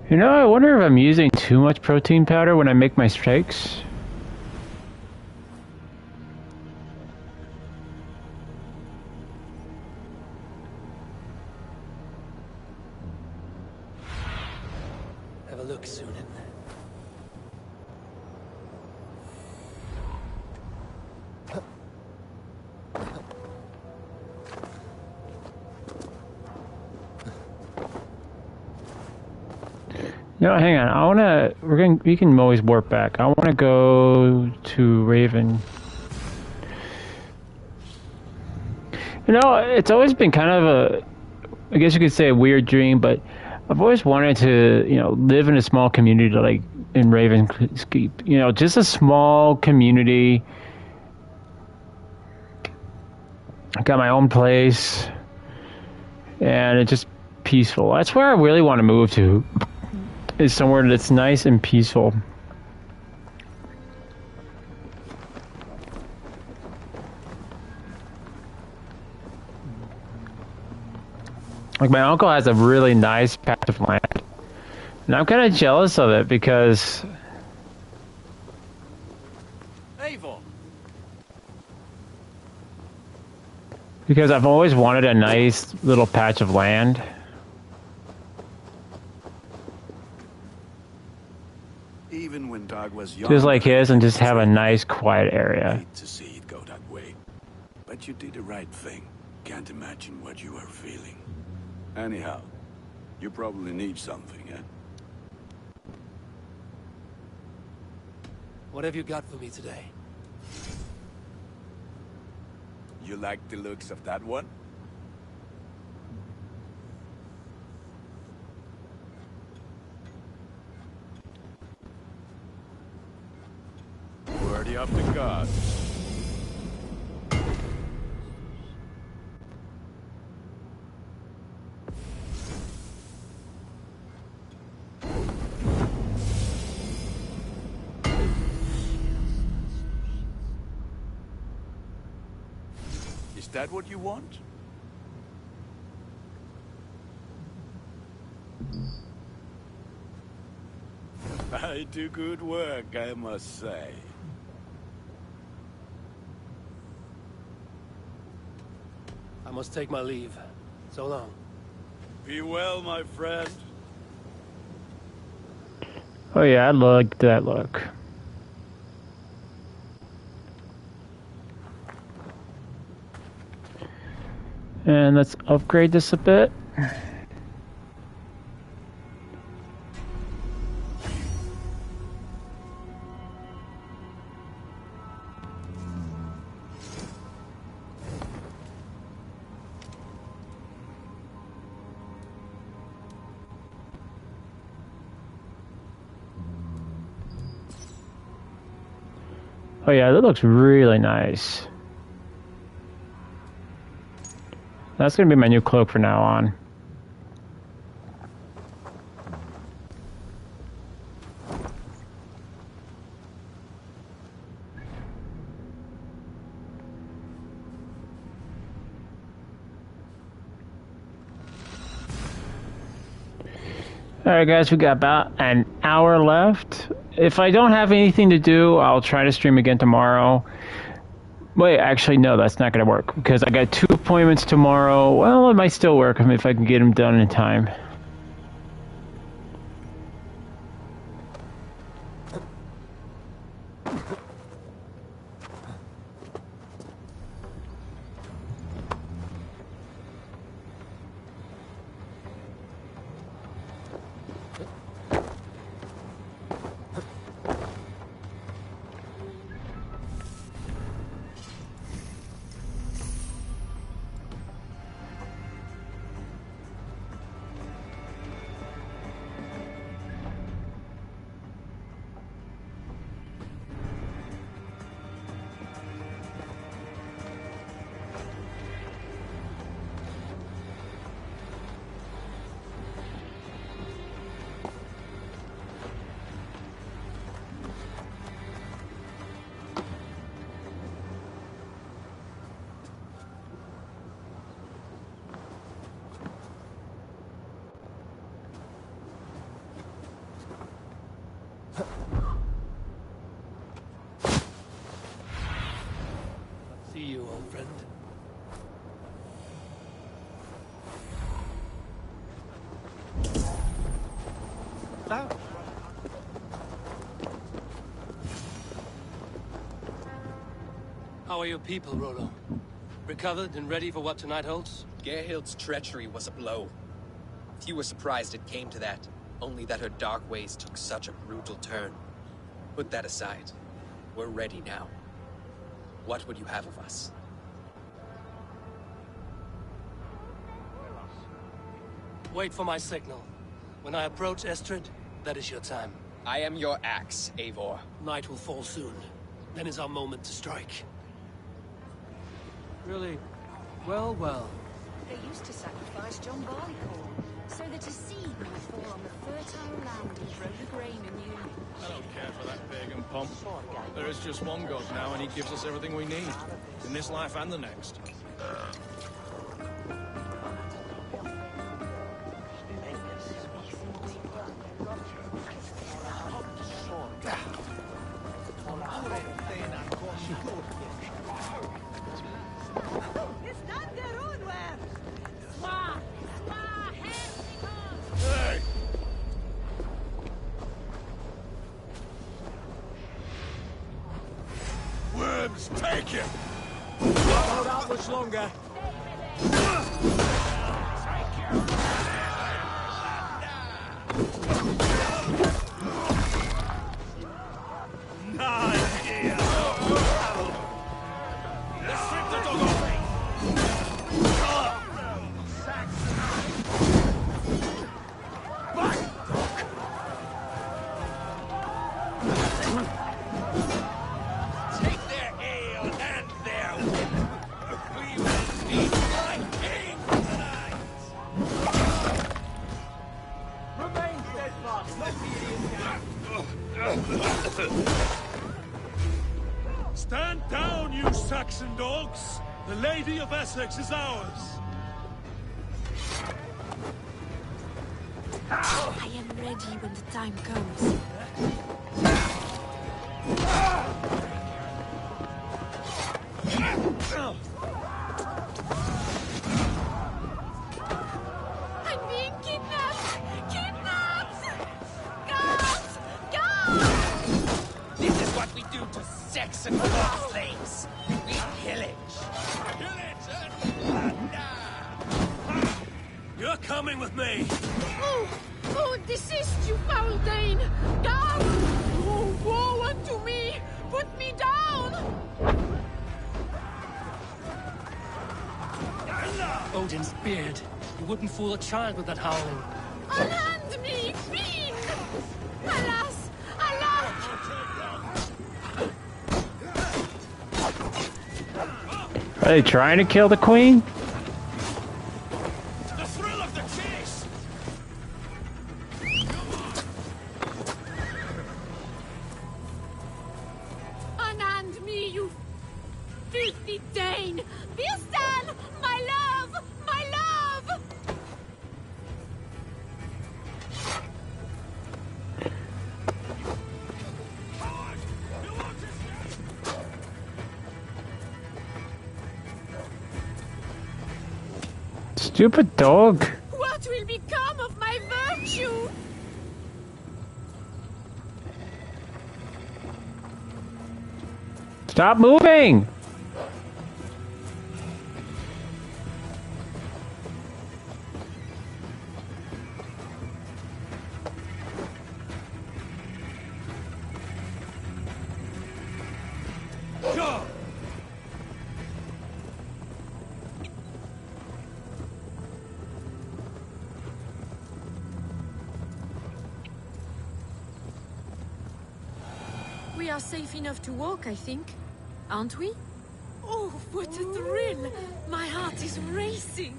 You know, I wonder if I'm using too much protein powder when I make my steaks. Have a look, Sunan. No, hang on. I wanna. We can always warp back. I wanna go to Raven. You know, it's always been kind of a, I guess you could say, a weird dream, but I've always wanted to, you know, live in a small community like in Ravenskeep. You know, just a small community. I got my own place, and it's just peaceful. That's where I really want to move to. Is somewhere that's nice and peaceful. Like, my uncle has a really nice patch of land, and I'm kind of jealous of it because I've always wanted a nice little patch of land. Even when Dag was young, Just like his, and just have a nice quiet area. hate to see it go that way. But you did the right thing. Can't imagine what you are feeling. Anyhow, you probably need something, eh? What have you got for me today? You like the looks of that one? Worthy of the gods. Is that what you want? I do good work, I must say. I must take my leave. So long. Be well, my friend. Oh yeah, I like that look. And let's upgrade this a bit. Oh yeah, that looks really nice. That's gonna be my new cloak from now on. Alright guys, we got about an hour left. If I don't have anything to do, I'll try to stream again tomorrow. Wait, actually no, that's not going to work because I got 2 appointments tomorrow. Well, it might still work if I can get them done in time. See you, old friend. Ah. How are your people, Rollo? Recovered and ready for what tonight holds? Gerhild's treachery was a blow. Few were surprised it came to that, only that her dark ways took such a brutal turn. Put that aside. We're ready now. What would you have of us? Wait for my signal. When I approach Estrid, that is your time. I am your axe, Eivor. Night will fall soon. Then is our moment to strike. Really? Well, well. They used to sacrifice John Barleycorn, so that a seed might fall on the fertile land and grow the grain anew. I don't care for that pagan pomp. There is just one God now, and he gives us everything we need. In this life and the next. Hey! Worms, take him! Not hold out much longer. Nice! The stricter dog The Lady of Essex is ours! I am ready when the time comes. I'm being kidnapped! Kidnapped! Guards! Guards! This is what we do to Saxon slaves. We pillage. You're coming with me! Oh, desist, you foul Dane! Guards! Oh, woe unto me! Put me down! Odin's beard. You wouldn't fool a child with that howling. Unhand me, fiend! Alas! Alas! Are they trying to kill the queen? The thrill of the chase! Unhand me, you filthy Dane! Birsten! My love! My love! Stupid dog. What will become of my virtue? Stop moving! Go! We are safe enough to walk, I think. Aren't we? Oh, what a thrill! My heart is racing.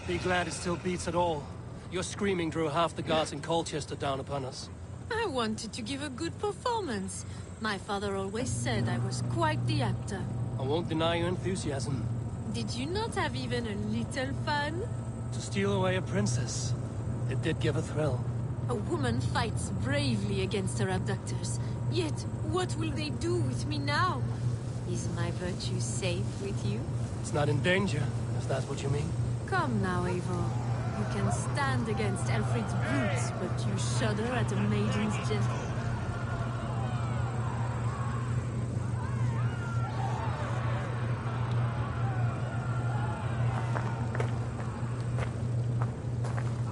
Be glad it still beats at all. Your screaming drew half the guards in Colchester down upon us. I wanted to give a good performance. My father always said I was quite the actor. I won't deny your enthusiasm. Did you not have even a little fun? To steal away a princess. It did give a thrill. A woman fights bravely against her abductors. Yet, what will they do with me now? Is my virtue safe with you? It's not in danger, if that's what you mean. Come now, Eivor. You can stand against Alfred's brutes, but you shudder at a maiden's gentle.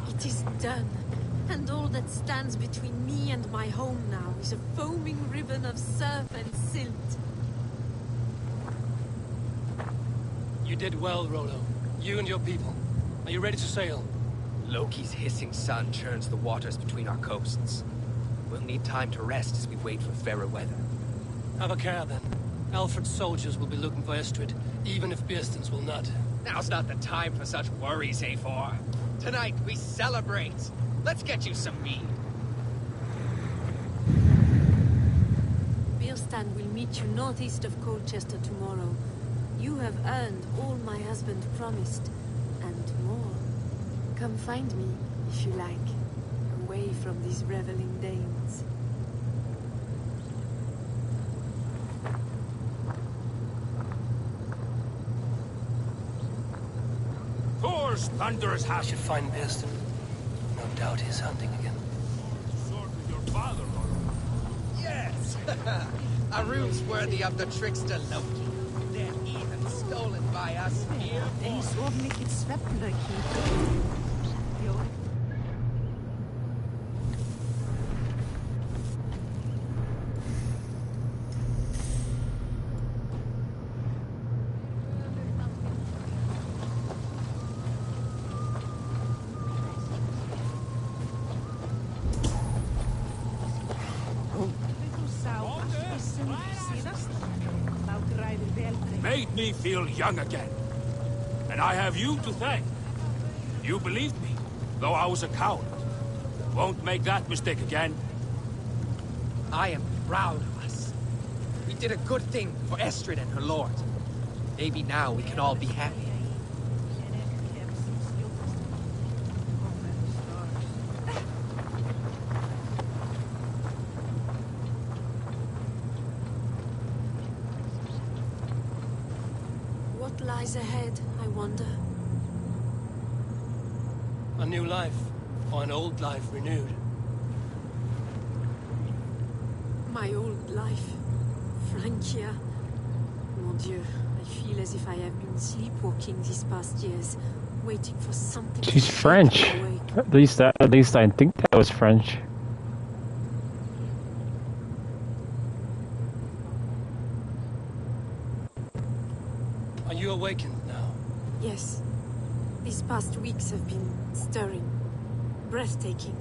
It is done, and all that stands between me and my home now is a foaming ribbon of surf and silt. You did well, Rollo. You and your people. Are you ready to sail? Loki's hissing sun churns the waters between our coasts. We'll need time to rest as we wait for fairer weather. Have a care, then. Alfred's soldiers will be looking for Estrid, even if Birsten's will not. Now's not the time for such worries, Eivor. Tonight we celebrate. Let's get you some mead. Birsten will meet you northeast of Colchester tomorrow. You have earned all my husband promised, and more. Come find me, if you like, away from these reveling Danes. Thor's thunderous I should find Birsten. No doubt he's hunting again. sword with your father, Rollo. Yes! A rune's worthy of the trickster Loki. They're even stolen by us here. Made me feel young again. And I have you to thank. You believed me, though I was a coward. Won't make that mistake again. I am proud of us. We did a good thing for Estrid and her lord. Maybe now we can all be happy. What lies ahead, I wonder? A new life, or an old life renewed. My old life. Francia. Mon Dieu, I feel as if I have been sleepwalking these past years, waiting for something. She's French. At least I think that was French. Are you awakened now? Yes. These past weeks have been stirring, breathtaking.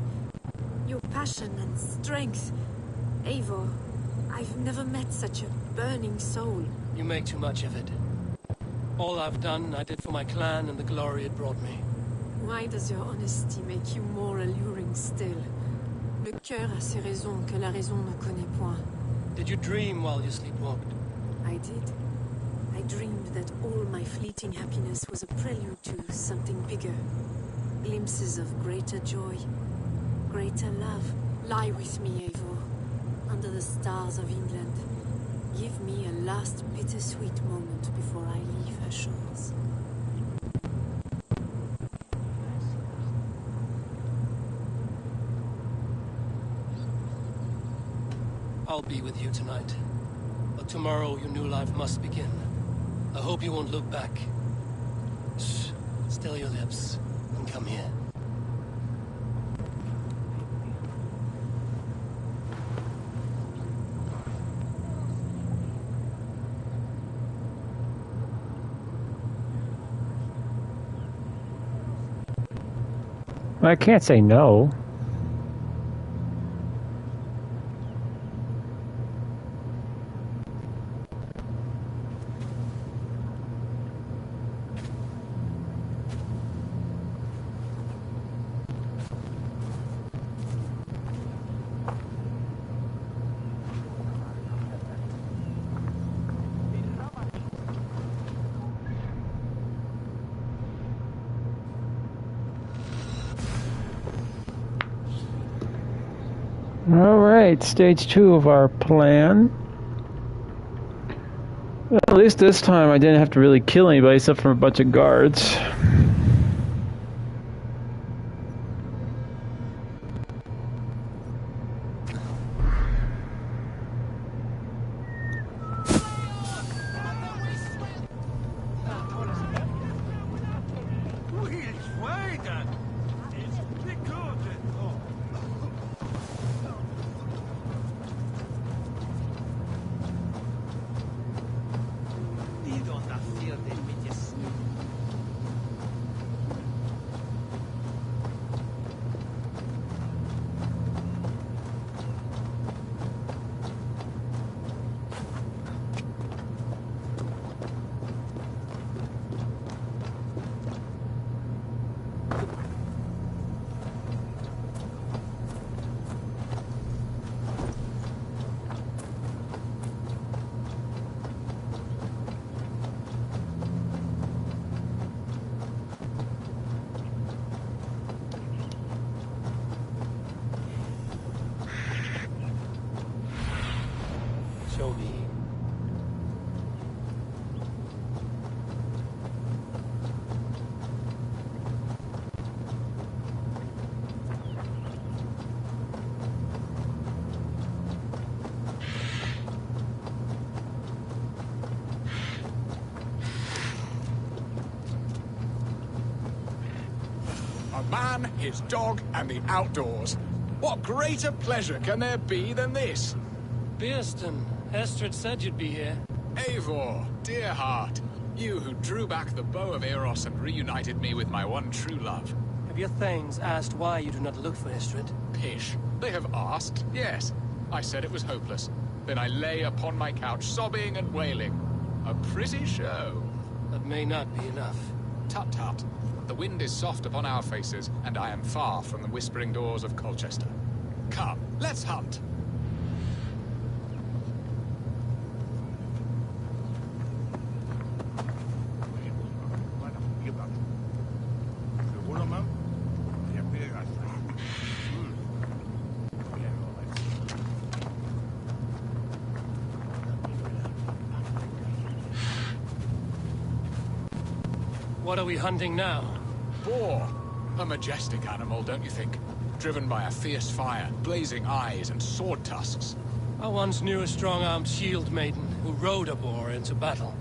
Your passion and strength. Eivor, I've never met such a burning soul. You make too much of it. All I've done, I did for my clan and the glory it brought me. Why does your honesty make you more alluring still? Le cœur a ses raisons que la raison ne connaît point. Did you dream while you sleepwalked? I did. I dreamed that all my fleeting happiness was a prelude to something bigger. Glimpses of greater joy, greater love. Lie with me, Eivor, under the stars of England. Give me a last bittersweet moment before I leave her shores. I'll be with you tonight. But tomorrow your new life must begin. I hope you won't look back. Shh. Still your lips and come here. I can't say no. Alright, stage 2 of our plan. Well, at least this time I didn't have to really kill anybody except for a bunch of guards. Show me. A man, his dog, and the outdoors. What greater pleasure can there be than this? Beerston, Estrid said you'd be here. Eivor, dear heart, you who drew back the bow of Eros and reunited me with my one true love. Have your thanes asked why you do not look for Estrid? Pish. They have asked, yes. I said it was hopeless. Then I lay upon my couch, sobbing and wailing. A pretty show. That may not be enough. Tut tut. The wind is soft upon our faces, and I am far from the whispering doors of Colchester. Come, let's hunt. What are we hunting now? Boar. A majestic animal, don't you think? Driven by a fierce fire, blazing eyes, and sword tusks. I once knew a strong-armed shield maiden who rode a boar into battle.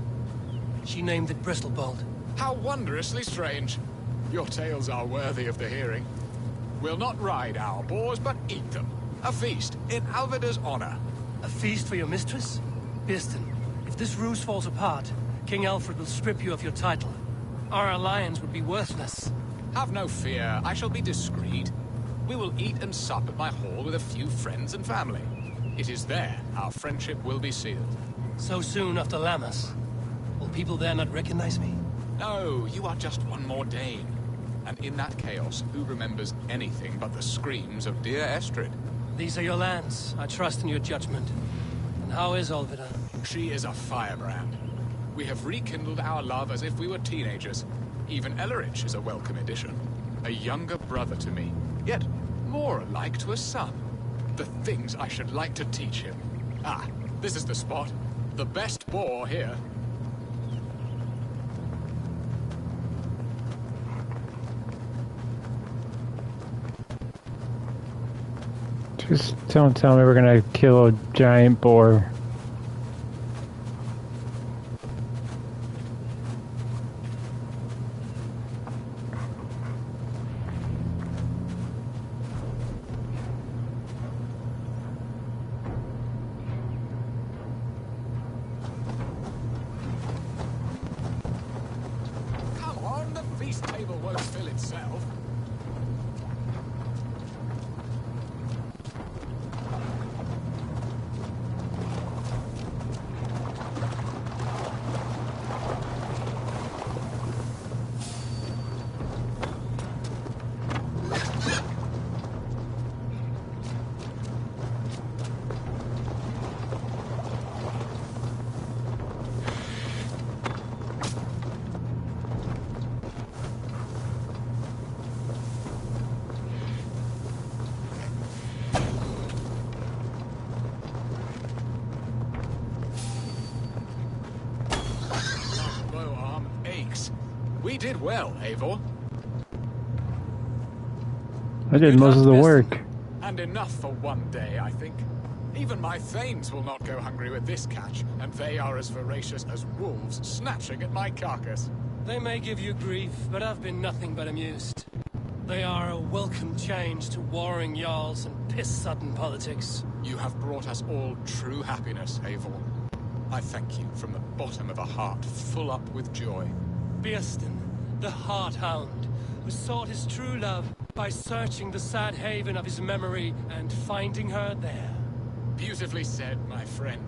She named it Bristolbolt. How wondrously strange. Your tales are worthy of the hearing. We'll not ride our boars, but eat them. A feast, in Alvida's honor. A feast for your mistress? Birston, if this ruse falls apart, King Alfred will strip you of your title. Our alliance would be worthless. Have no fear, I shall be discreet. We will eat and sup at my hall with a few friends and family. It is there our friendship will be sealed. So soon after Lammas? Will people there not recognize me? No, you are just one more Dane. And in that chaos, who remembers anything but the screams of dear Estrid? These are your lands. I trust in your judgment. And how is Alvida? She is a firebrand. We have rekindled our love as if we were teenagers. Even Ellerich is a welcome addition. A younger brother to me, yet more alike to a son. The things I should like to teach him. Ah, this is the spot. The best boar here. Just don't tell me we're gonna kill a giant boar. Come on, the feast table won't fill itself. We did well, Eivor. I did most of the work. And enough for one day, I think. Even my thanes will not go hungry with this catch, and they are as voracious as wolves snatching at my carcass. They may give you grief, but I've been nothing but amused. They are a welcome change to warring jarls and piss-sudden politics. You have brought us all true happiness, Eivor. I thank you from the bottom of a heart full up with joy. Birston, the Heart Hound, who sought his true love by searching the sad haven of his memory and finding her there. Beautifully said, my friend.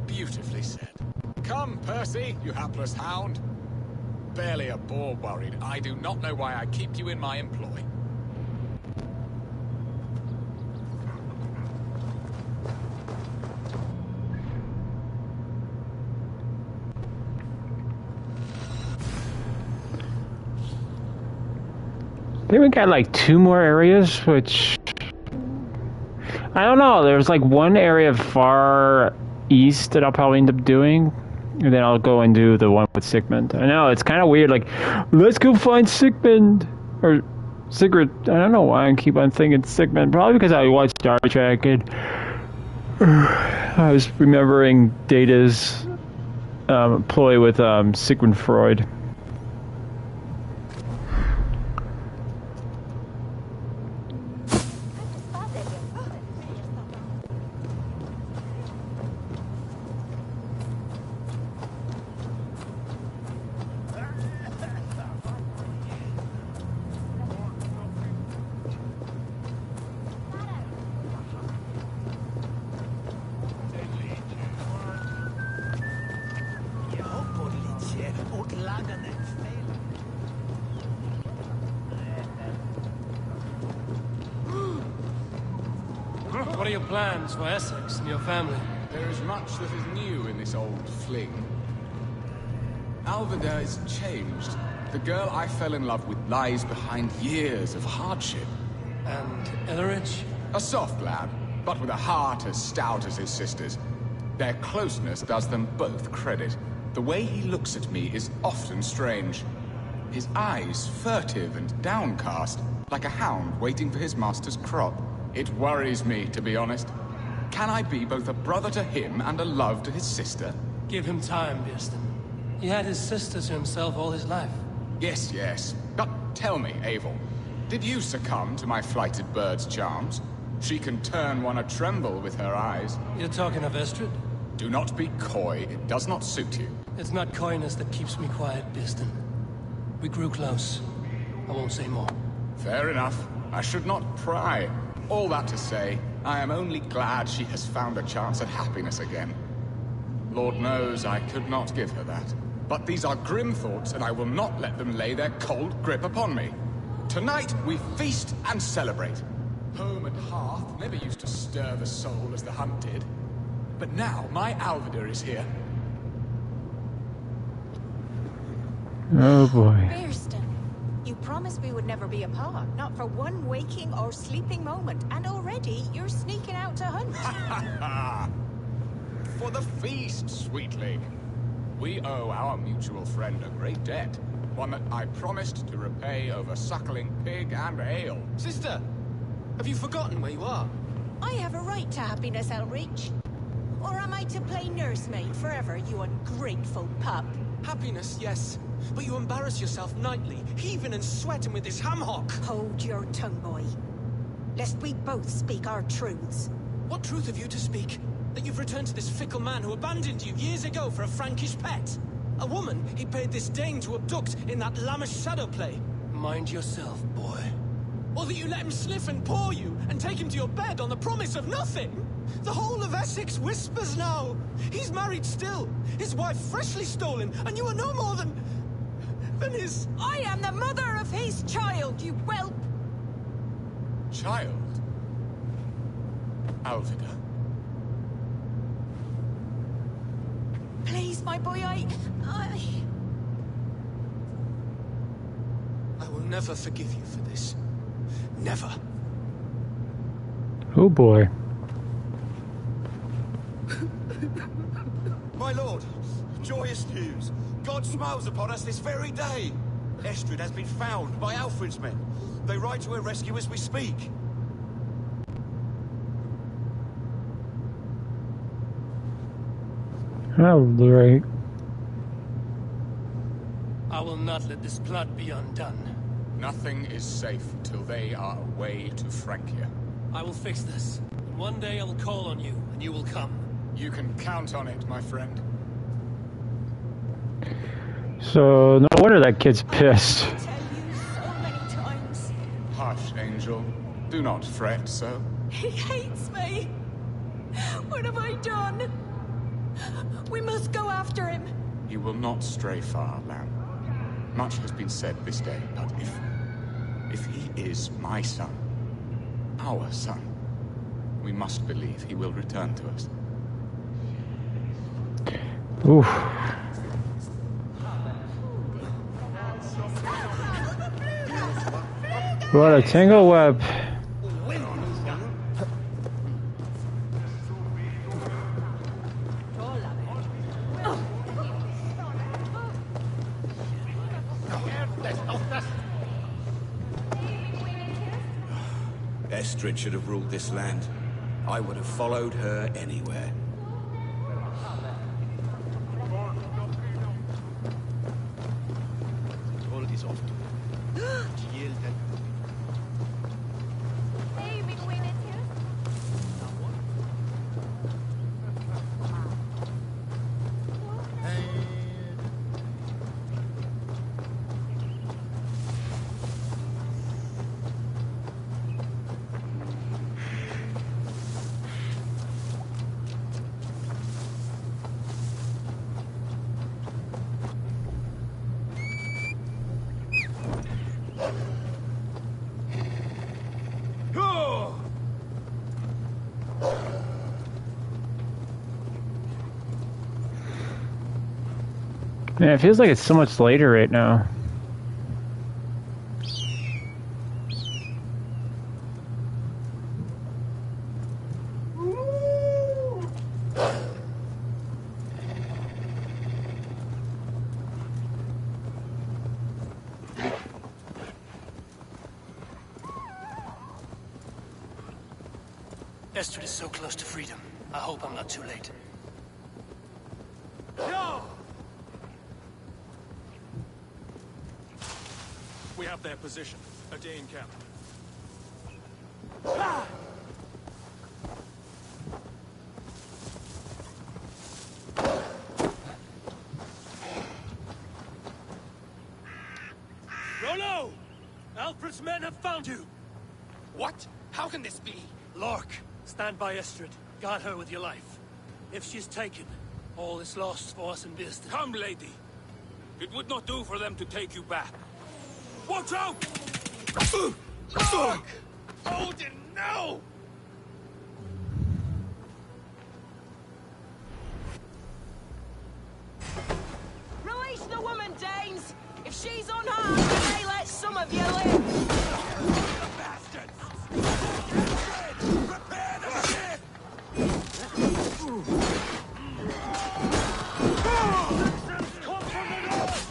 Beautifully said. Come, Percy, you hapless hound. Barely a boar worried. I do not know why I keep you in my employ. I think we got like 2 more areas, which I don't know. There's like one area far east that I'll probably end up doing, and then I'll go and do the one with Sigmund. I know it's kind of weird. Like, let's go find Sigmund or Sigrid. I don't know why I keep on thinking Sigmund. Probably because I watched Star Trek and I was remembering Data's ploy with Sigmund Freud. What are your plans for Essex and your family? There is much that is new in this old fling. Alvida is changed. The girl I fell in love with lies behind years of hardship. And Elleridge? A soft lad, but with a heart as stout as his sister's. Their closeness does them both credit. The way he looks at me is often strange. His eyes furtive and downcast, like a hound waiting for his master's crop. It worries me, to be honest. Can I be both a brother to him and a love to his sister? Give him time, Beerston. He had his sister to himself all his life. Yes, yes. But tell me, Abel, did you succumb to my flighted bird's charms? She can turn one a tremble with her eyes. You're talking of Estrid? Do not be coy. It does not suit you. It's not coyness that keeps me quiet, Beerston. We grew close. I won't say more. Fair enough. I should not pry. All that to say, I am only glad she has found a chance at happiness again. Lord knows I could not give her that. But these are grim thoughts, and I will not let them lay their cold grip upon me. Tonight, we feast and celebrate. Home and hearth never used to stir the soul as the hunt did. But now, my Alvida is here. Oh boy. Beerston, you promised we would never be apart, not for one waking or sleeping moment, and already you're sneaking out to hunt. For the feast, sweetling. We owe our mutual friend a great debt. One that I promised to repay over suckling pig and ale. Sister, have you forgotten where you are? I have a right to happiness, Elreach. Or am I to play nursemaid forever, you ungrateful pup? Happiness, yes. But you embarrass yourself nightly, heaving and sweating with this ham hock. Hold your tongue, boy. Lest we both speak our truths. What truth have you to speak? That you've returned to this fickle man who abandoned you years ago for a Frankish pet? A woman he paid this Dane to abduct in that lammish shadow play? Mind yourself, boy. Or that you let him sniff and paw you, and take him to your bed on the promise of nothing? The whole of Essex whispers now. He's married still, his wife freshly stolen, and you are no more than his... I am the mother of his child, you whelp! Child? Alvida? Please, my boy, I will never forgive you for this. Never. Oh boy. My lord, joyous news. God smiles upon us this very day. Estrid has been found by Alfred's men. They ride to her rescue as we speak. Oh, right. I will not let this plot be undone. Nothing is safe till they are away to Francia. I will fix this. And one day I will call on you, and you will come. You can count on it, my friend. So, no wonder that kid's pissed. tell you so many times. Hush, Angel. Do not fret so. He hates me. What have I done? We must go after him. He will not stray far, lamb. Much has been said this day, but if he is my son, our son, we must believe he will return to us. Oof. What a tangle web. Estrid should have ruled this land. I would have followed her anywhere. Man, it feels like it's so much later right now. Estrid is so close to freedom. I hope I'm not too late. No! We have their position. A day in camp. Rollo! Alfred's men have found you! What? How can this be? Lork, stand by Estrid. Guard her with your life. If she's taken, all is lost for us in Bearston. Come, lady. It would not do for them to take you back. Watch out! Lork! Odin, no! Release the woman, Danes! If she's unharmed, we may let some of you live! The bastards! Prepare the ship! Come from the north!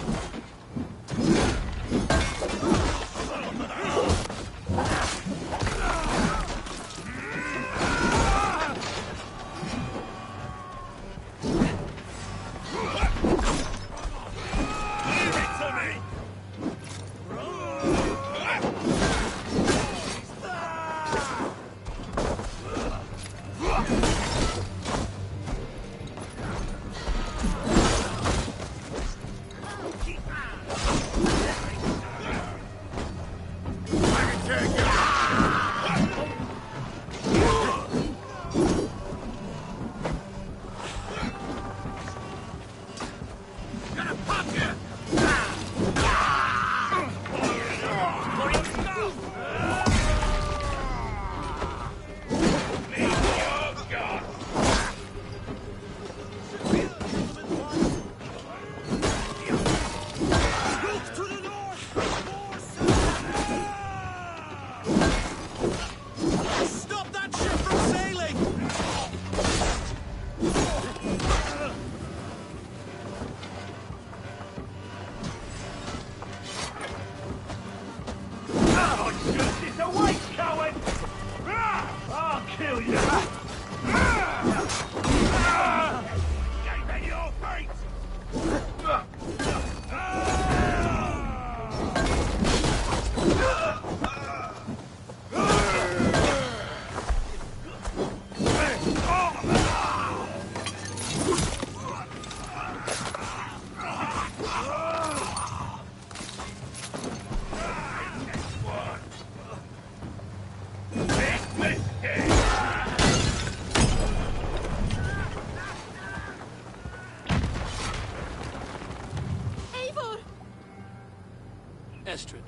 Estrid,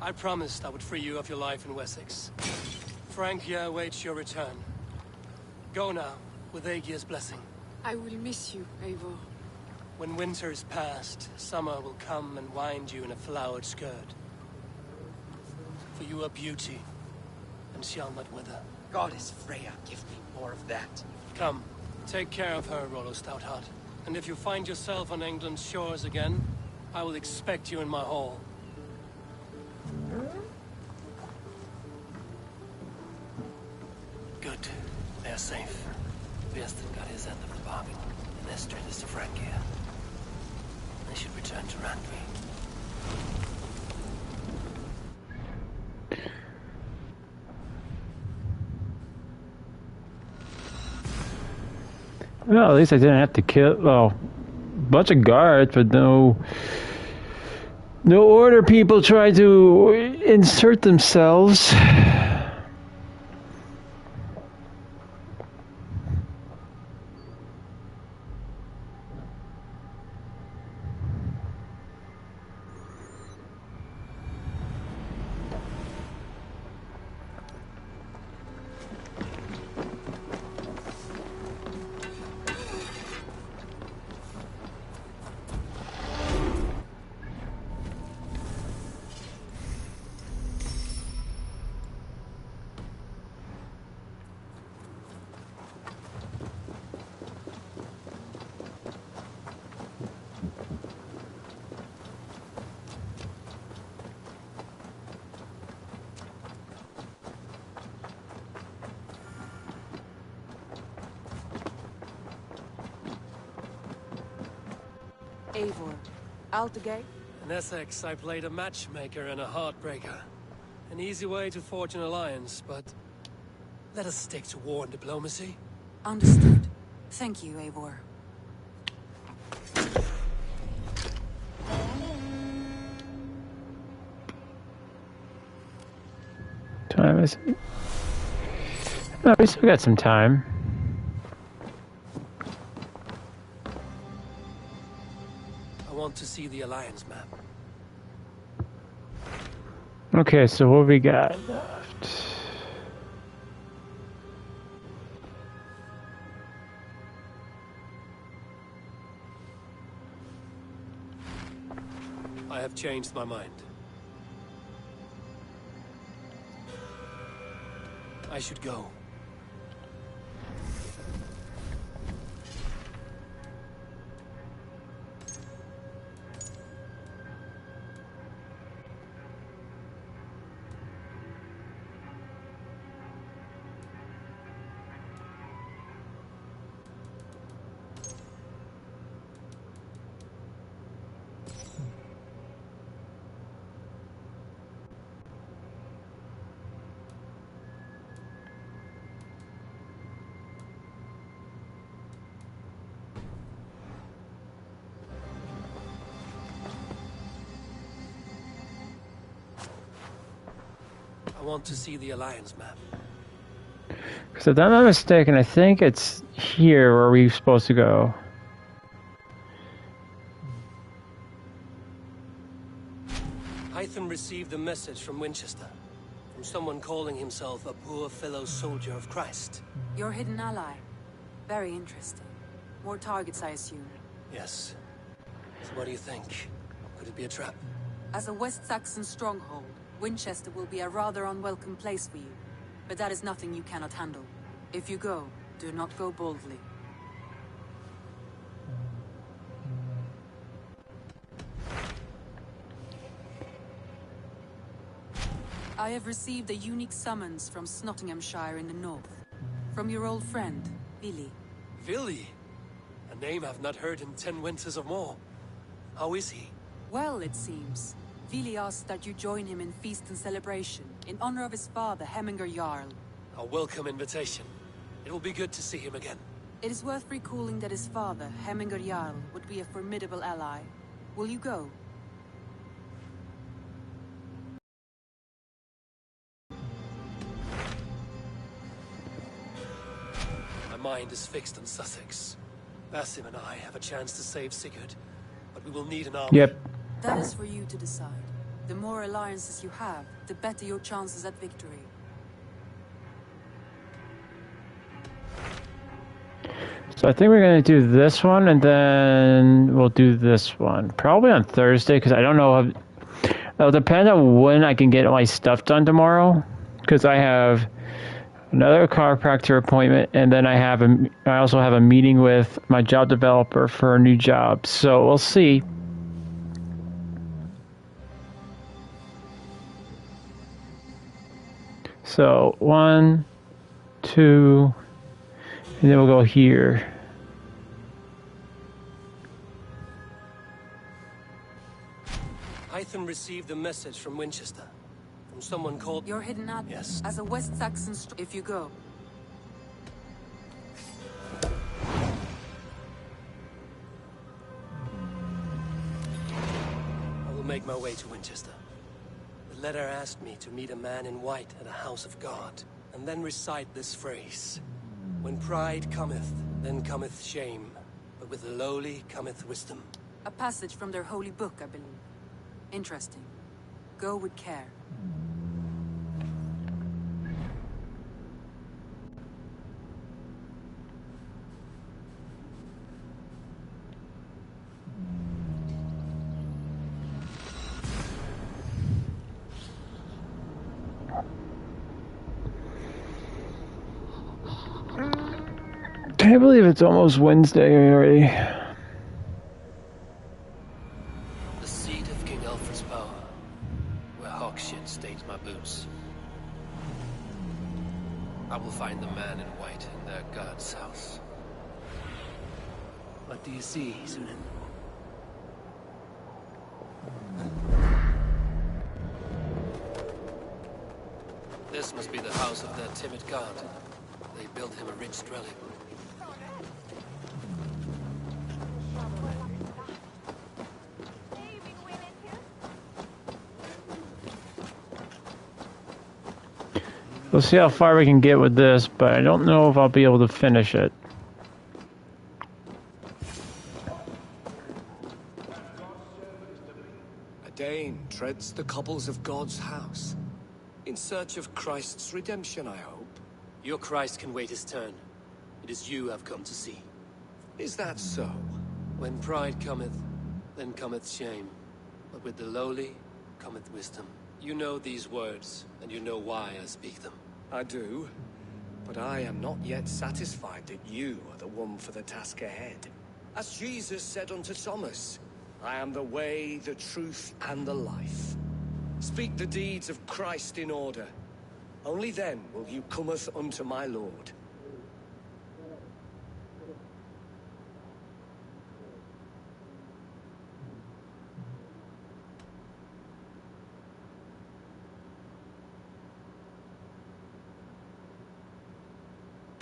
I promised I would free you of your life in Wessex. Francia awaits your return. Go now, with Aegir's blessing. I will miss you, Eivor. When winter is past, summer will come and wind you in a flowered skirt. For you are beauty, and shall not wither. Goddess Freya, give me more of that. Come, take care of her, Rollo Stoutheart. And if you find yourself on England's shores again, I will expect you in my hall. Good. They're safe. Bearston got his end of the bargain, and Estrid is to Francia. They should return to Randvi. Well, at least I didn't have to kill, well, a bunch of guards, but no order people try to insert themselves. Eivor. Out the gate? In Essex, I played a matchmaker and a heartbreaker. An easy way to forge an alliance, but let us stick to war and diplomacy. Understood. Thank you, Eivor. Time is... No, we still got some time. I want to see the alliance map. Okay, so what we got left? I have changed my mind. I should go. I want to see the alliance map. Because if I'm not mistaken, I think it's here where we're supposed to go. Hytham received a message from Winchester, from someone calling himself a poor fellow soldier of Christ. Your hidden ally. Very interesting. More targets, I assume. Yes. So what do you think? Could it be a trap? As a West Saxon stronghold, Winchester will be a rather unwelcome place for you. But that is nothing you cannot handle. If you go, do not go boldly. I have received a unique summons from Nottinghamshire in the north. From your old friend, Billy. Billy? A name I've not heard in 10 winters or more. How is he? Well, it seems. Vili asked that you join him in feast and celebration, in honor of his father, Hemminger Jarl. A welcome invitation. It will be good to see him again. It is worth recalling that his father, Hemminger Jarl, would be a formidable ally. Will you go? My mind is fixed on Sussex. Basim and I have a chance to save Sigurd, but we will need an army. Yep. That is for you to decide. The more alliances you have, the better your chances at victory. So I think we're going to do this one, and then we'll do this one. Probably on Thursday, because I don't know. It'll depend on when I can get my stuff done tomorrow, because I have another chiropractor appointment, and then I also have a meeting with my job developer for a new job. So we'll see. So 1, 2, and then we'll go here. Hytham received a message from Winchester, from someone called... Your hidden ally. Yes. As a West Saxon if you go. I will make my way to Winchester. The letter asked me to meet a man in white at a house of God, and then recite this phrase. When pride cometh, then cometh shame, but with the lowly cometh wisdom. A passage from their holy book, I believe. Interesting. Go with care. Can't believe it's almost Wednesday already. The seat of King Alfred's power, where Hawkshit stains my boots. I will find the man in white in their god's house. What do you see, Sunan? This must be the house of that timid god. They built him a rich dwelling. We'll see how far we can get with this, but I don't know if I'll be able to finish it. A Dane treads the cobbles of God's house. In search of Christ's redemption, I hope. Your Christ can wait his turn. It is you I've come to see. Is that so? When pride cometh, then cometh shame. But with the lowly, cometh wisdom. You know these words, and you know why I speak them. I do. But I am not yet satisfied that you are the one for the task ahead. As Jesus said unto Thomas, I am the way, the truth, and the life. Speak the deeds of Christ in order. Only then will you cometh unto my Lord.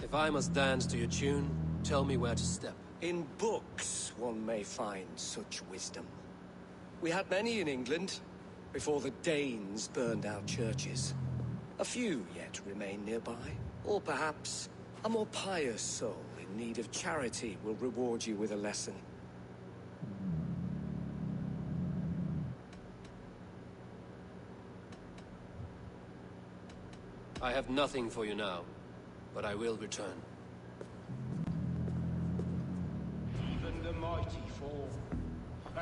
If I must dance to your tune, tell me where to step. In books, one may find such wisdom. We had many in England, before the Danes burned our churches. A few yet remain nearby. Or perhaps, a more pious soul in need of charity will reward you with a lesson. I have nothing for you now, but I will return. Even the mighty fall.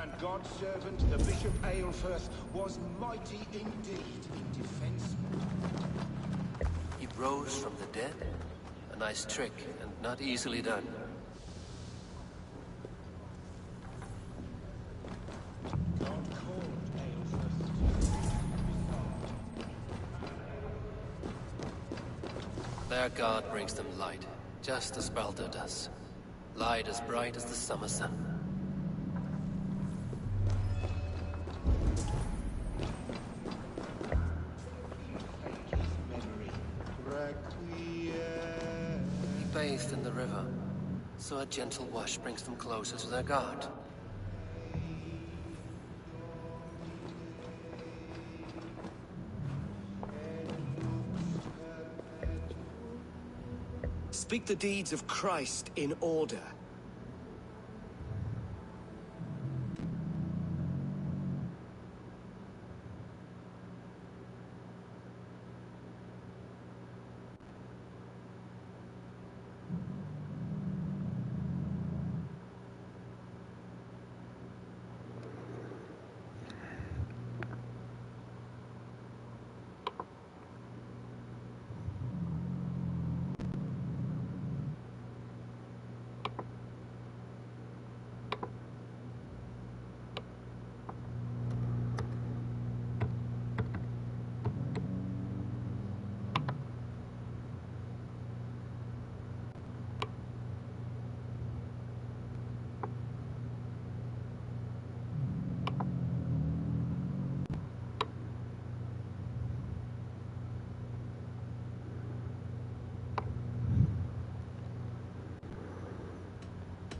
And God's servant, the Bishop Aelfirth, was mighty indeed in defense. He rose from the dead? A nice trick, and not easily done. Their god brings them light, just as Baldur does. Light as bright as the summer sun. He bathed in the river, so a gentle wash brings them closer to their god. Speak the deeds of Christ in order.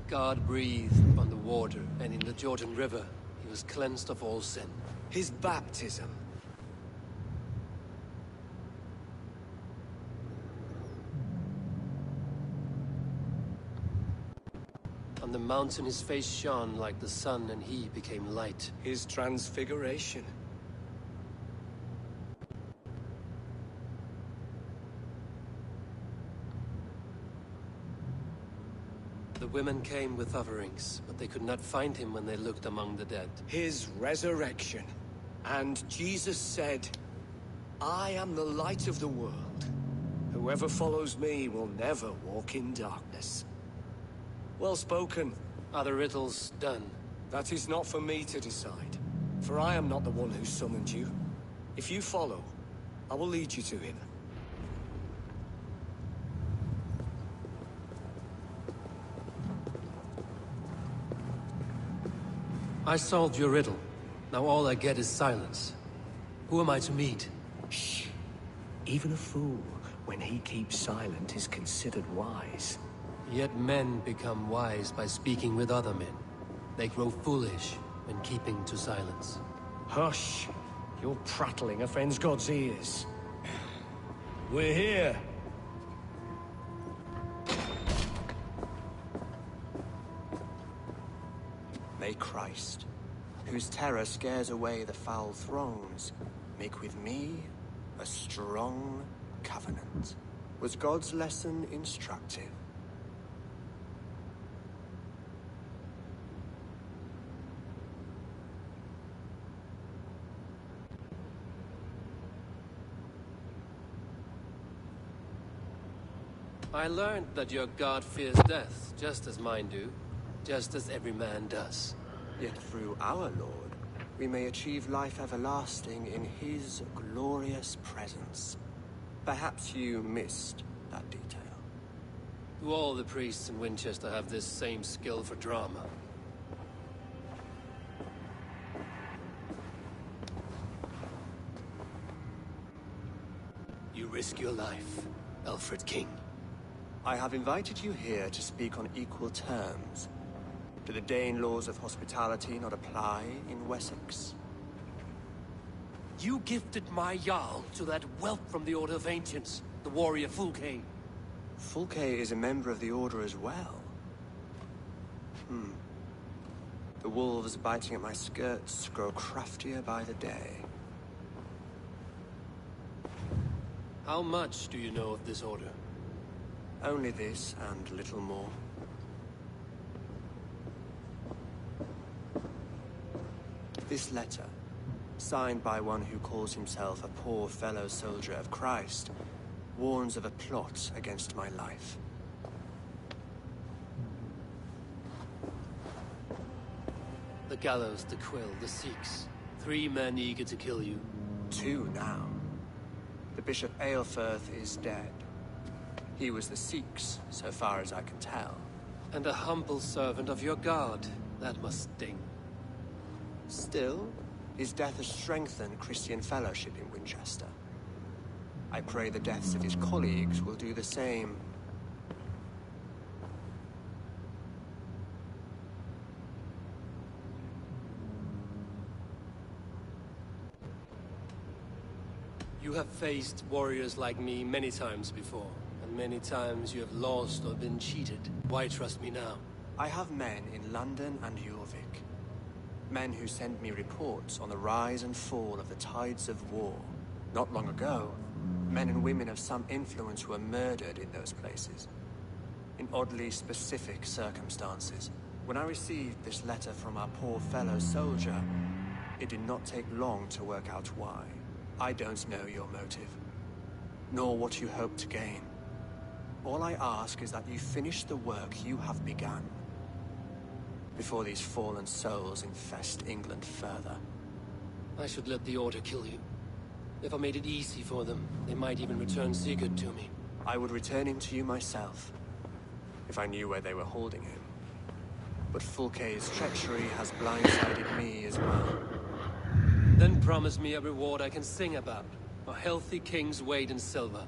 God breathed on the water, and in the Jordan River, he was cleansed of all sin. His baptism. On the mountain his face shone like the sun, and he became light. His transfiguration. The women came with offerings, but they could not find him when they looked among the dead. His resurrection. And Jesus said, I am the light of the world. Whoever follows me will never walk in darkness. Well spoken. Are the riddles done? That is not for me to decide. For I am not the one who summoned you. If you follow, I will lead you to him. I solved your riddle. Now all I get is silence. Who am I to meet? Shh. Even a fool, when he keeps silent, is considered wise. Yet men become wise by speaking with other men. They grow foolish when keeping to silence. Hush! Your prattling offends God's ears. We're here. May Christ, whose terror scares away the foul thrones, make with me a strong covenant. Was God's lesson instructive? I learned that your god fears death, just as mine do, just as every man does. Yet through our Lord, we may achieve life everlasting in his glorious presence. Perhaps you missed that detail. Do all the priests in Winchester have this same skill for drama? You risk your life, Alfred King. I have invited you here to speak on equal terms. Do the Dane laws of hospitality not apply in Wessex? You gifted my Jarl to that whelp from the Order of Ancients, the warrior Fulke. Fulke is a member of the Order as well. The wolves biting at my skirts grow craftier by the day. How much do you know of this order? Only this and little more. This letter, signed by one who calls himself a poor fellow soldier of Christ, warns of a plot against my life. The gallows, the quill, the Sikhs. 3 men eager to kill you. 2 now. The Bishop Aelfirth is dead. He was the Sikhs, so far as I can tell. And a humble servant of your god. That must sting. Still, his death has strengthened Christian fellowship in Winchester. I pray the deaths of his colleagues will do the same. You have faced warriors like me many times before. Many times you have lost or been cheated. Why trust me now? I have men in London and Jorvik. Men who send me reports on the rise and fall of the tides of war. Not long ago, men and women of some influence were murdered in those places. In oddly specific circumstances. When I received this letter from our poor fellow soldier, it did not take long to work out why. I don't know your motive, nor what you hope to gain. All I ask is that you finish the work you have begun, before these fallen souls infest England further. I should let the Order kill you. If I made it easy for them, they might even return Sigurd to me. I would return him to you myself, if I knew where they were holding him. But Fulke's treachery has blindsided me as well. Then promise me a reward I can sing about. A healthy king's weight in silver.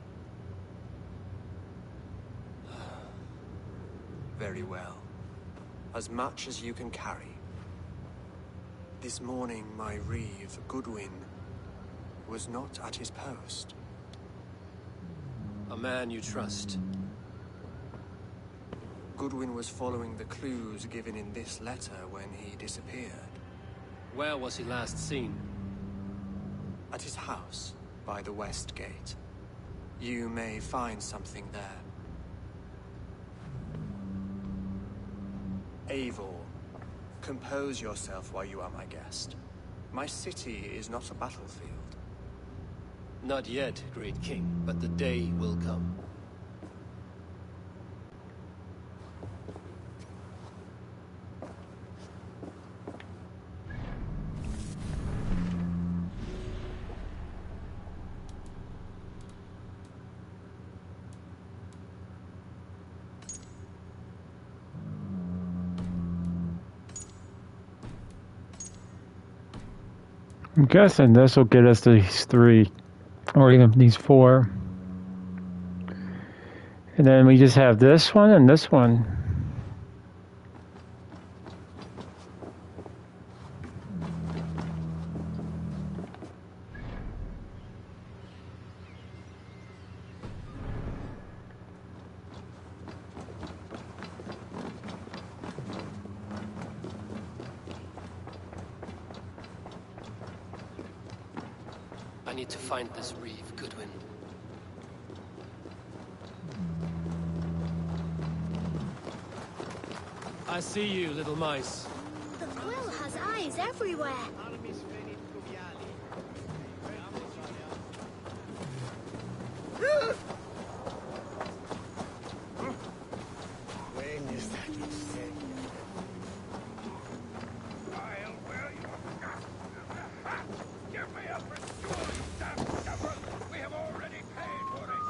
Very well. As much as you can carry. This morning, my reeve, Goodwin, was not at his post. A man you trust. Goodwin was following the clues given in this letter when he disappeared. Where was he last seen? At his house, by the West Gate. You may find something there. Eivor, compose yourself while you are my guest. My city is not a battlefield. Not yet, great king, but the day will come. I'm guessing this will get us these 3 or even these 4. And then we just have this one and this one. I need to find this reeve, Goodwin. I see you, little mice. The quill has eyes everywhere. When is that you said? Give me up and surely, damn devil! We have already paid for it!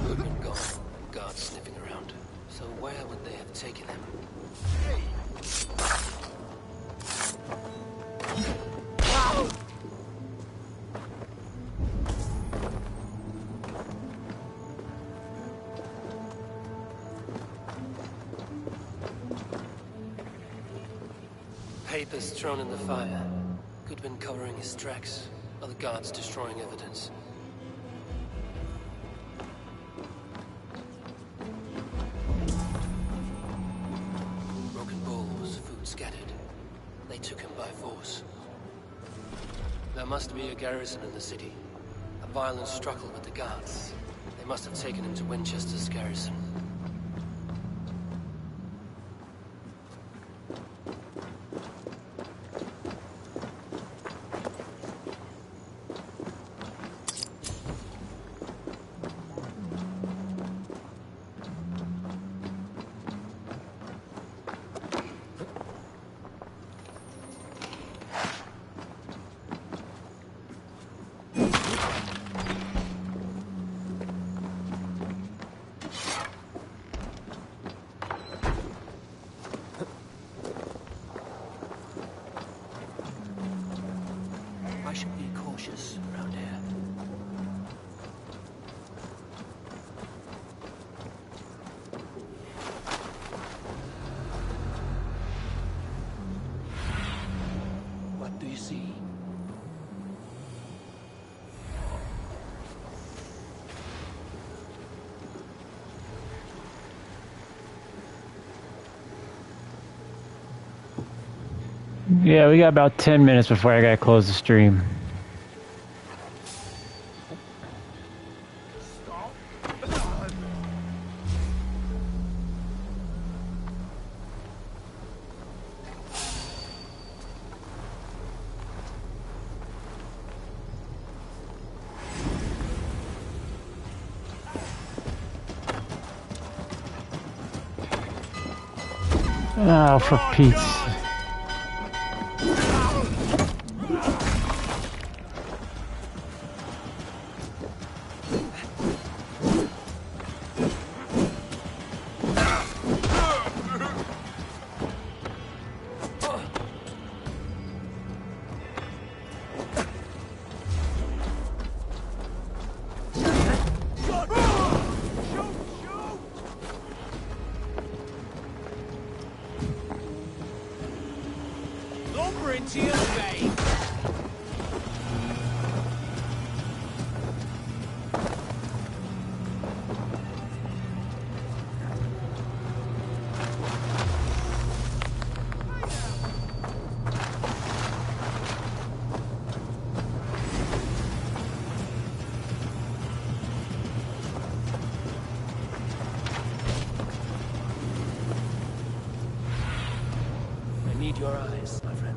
Goodwin gone, and guards sniffing around. So where would they have taken him? Papers thrown in the fire. Goodwin covering his tracks. Other guards destroying evidence. Broken bowls, food scattered. They took him by force. There must be a garrison in the city. A violent struggle with the guards. They must have taken him to Winchester's garrison. I should be cautious around here. What do you see? Yeah, we got about 10 minutes before I gotta close the stream. Oh, for Pete's sake. Lumber into your vein. I need your eyes, my friend.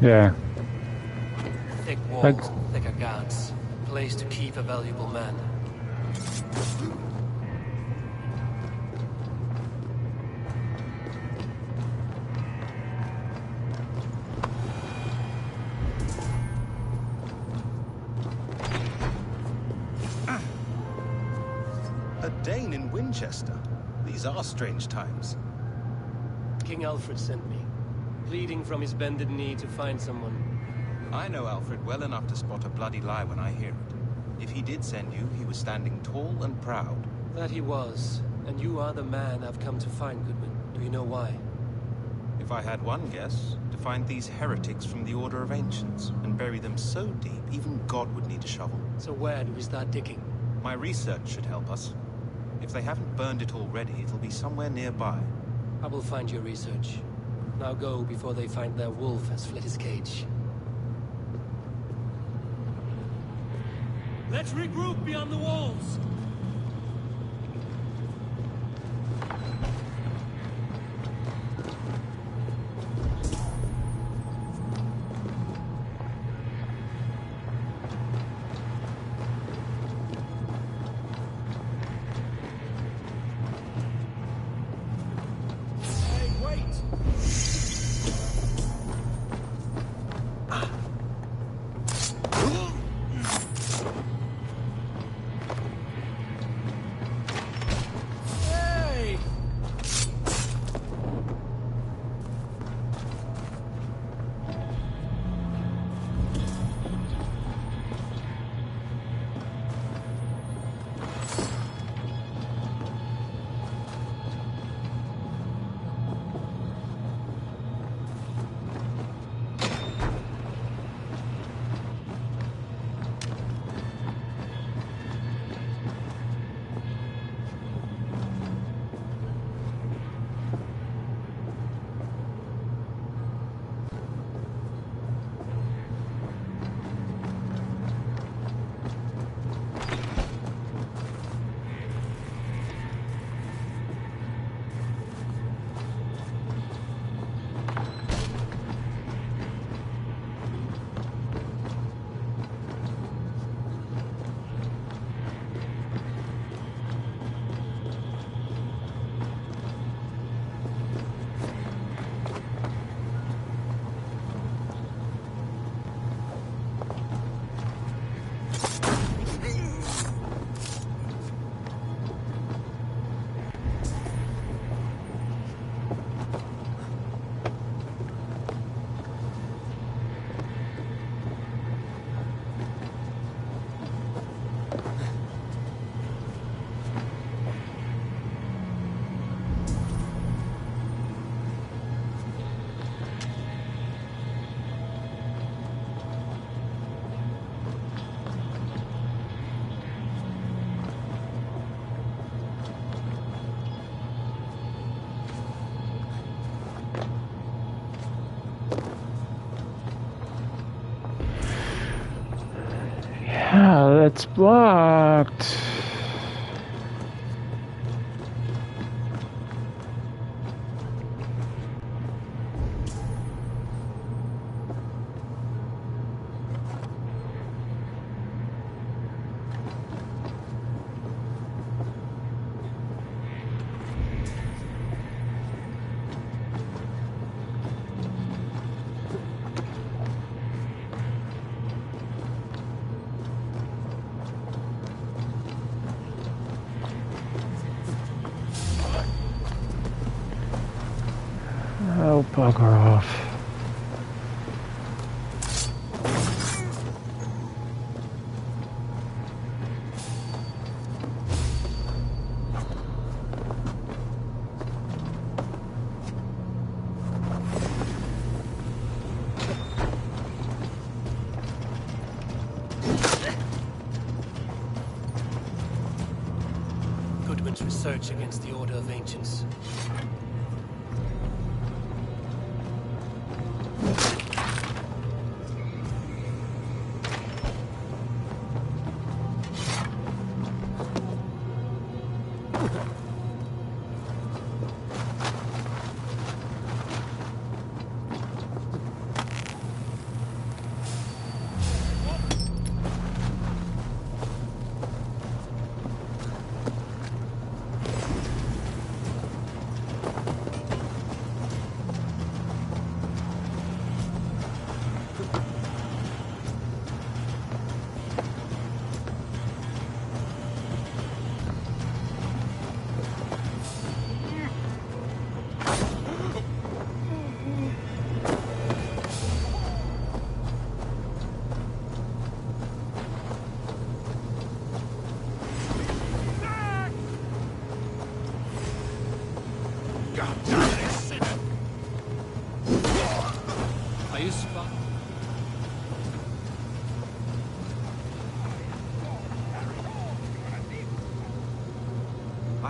Yeah. Thick walls, thicker guards. Place to keep a valuable man. Dane in Winchester. These are strange times. King Alfred sent me, pleading from his bended knee to find someone. I know Alfred well enough to spot a bloody lie when I hear it. If he did send you, he was standing tall and proud. That he was, and you are the man I've come to find, Goodman. Do you know why? If I had one guess, to find these heretics from the Order of Ancients, and bury them so deep, even God would need a shovel. So where do we start digging? My research should help us. If they haven't burned it already, it'll be somewhere nearby. I will find your research. Now go before they find their wolf has fled his cage. Let's regroup beyond the walls! Yeah, that's blocked. Oh, bugger off. Goodwin's research against the Order of Ancients.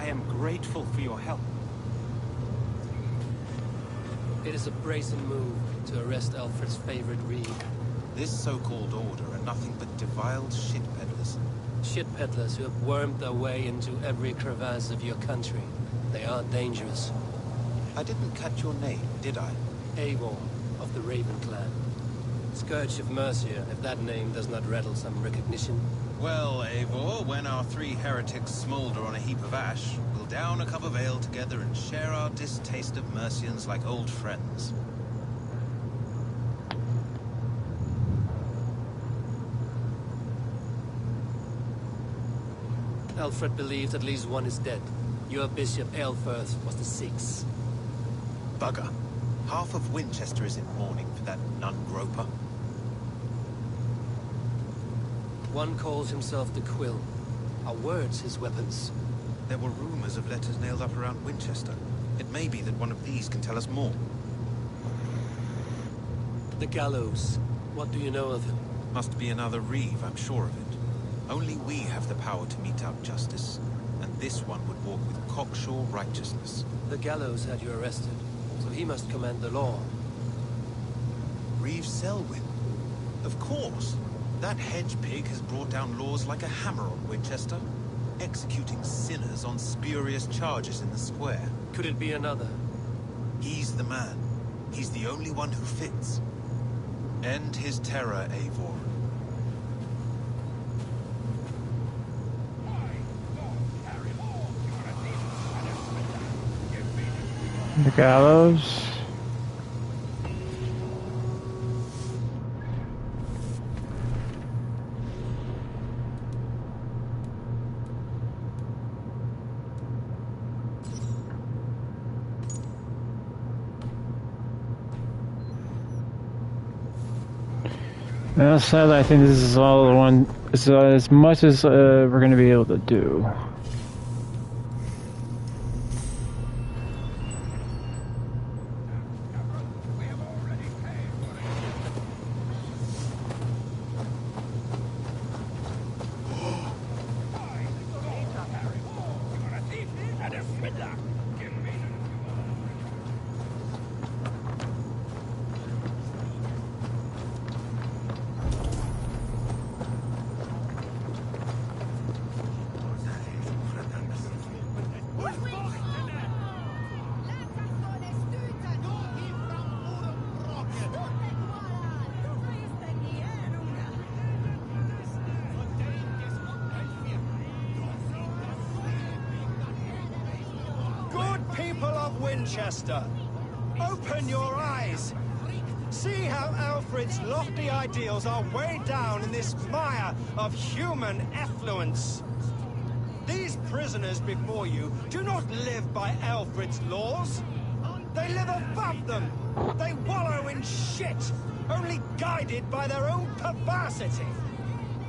am grateful for your help. It is a brazen move to arrest Alfred's favorite reeve. This so-called order are nothing but defiled shit peddlers. Shit peddlers who have wormed their way into every crevasse of your country. They are dangerous. I didn't catch your name, did I? Eivor of the Raven Clan. Scourge of Mercia, if that name does not rattle some recognition. Well, Eivor, when our three heretics smolder on a heap of ash, we'll down a cup of ale together and share our distaste of Mercians like old friends. Alfred believed at least one is dead. Your Bishop Aelfirth was the sixth. Bugger. Half of Winchester is in mourning for that nun-groper. One calls himself the Quill. Are words his weapons? There were rumors of letters nailed up around Winchester. It may be that one of these can tell us more. The gallows. What do you know of him? Must be another reeve, I'm sure of it. Only we have the power to mete out justice, and this one would walk with cocksure righteousness. The gallows had you arrested, so he must command the law. Reeve Selwyn? Of course. That hedge pig has brought down laws like a hammer on Winchester, executing sinners on spurious charges in the square. Could it be another? He's the man. He's the only one who fits. End his terror, Eivor. The gallows. Well, sadly, I think this is all the one. It's as much as we're going to be able to do. Winchester, open your eyes. See how Alfred's lofty ideals are weighed down in this mire of human effluence. These prisoners before you do not live by Alfred's laws. They live above them. They wallow in shit, only guided by their own perversity.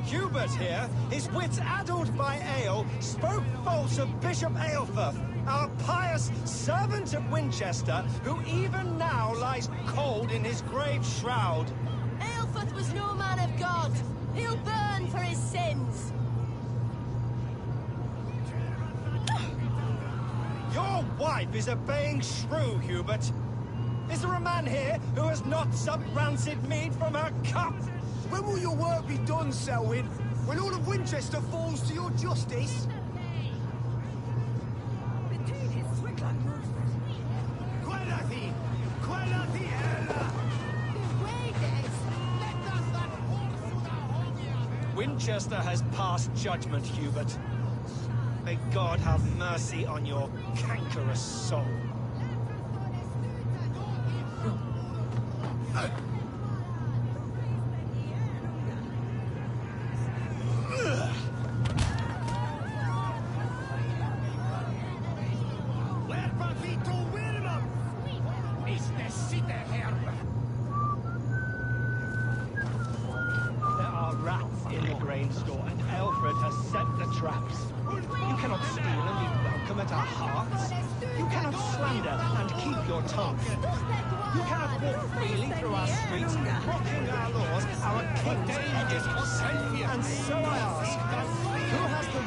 Hubert here, his wits addled by ale, spoke false of Bishop Aelfirth, our pious servant of Winchester, who even now lies cold in his grave shroud. Aelfirth was no man of God. He'll burn for his sins. Your wife is obeying shrew, Hubert. Is there a man here who has not supped rancid mead from her cup? When will your work be done, Selwyn? When all of Winchester falls to your justice? Winchester has passed judgment, Hubert. May God have mercy on your cankerous soul.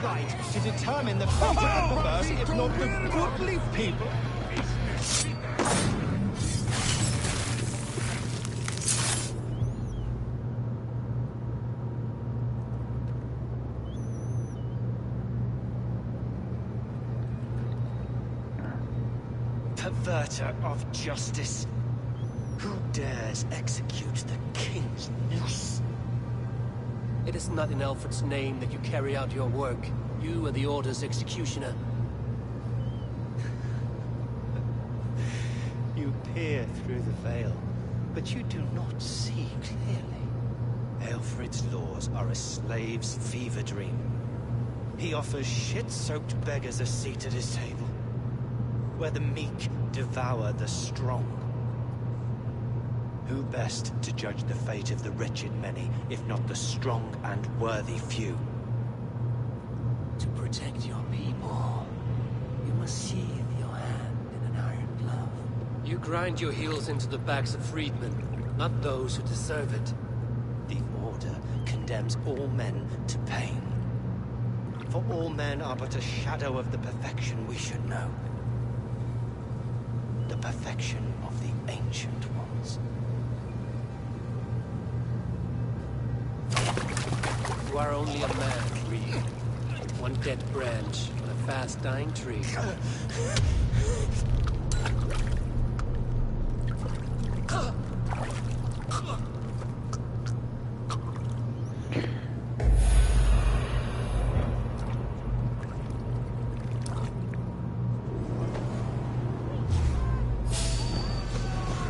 right to determine the fate of the perverse, if not the goodly people? Perverter of justice. Who dares execute the king's noose? It is not in Alfred's name that you carry out your work. You are the Order's executioner. You peer through the veil, but you do not see clearly. Alfred's laws are a slave's fever dream. He offers shit-soaked beggars a seat at his table, where the meek devour the strong. Who best to judge the fate of the wretched many, if not the strong and worthy few? To protect your people, you must sheathe your hand in an iron glove. You grind your heels into the backs of freedmen, not those who deserve it. The Order condemns all men to pain. For all men are but a shadow of the perfection we should know. The perfection of the ancient ones. You are only a man, Reed. One dead branch on a fast-dying tree.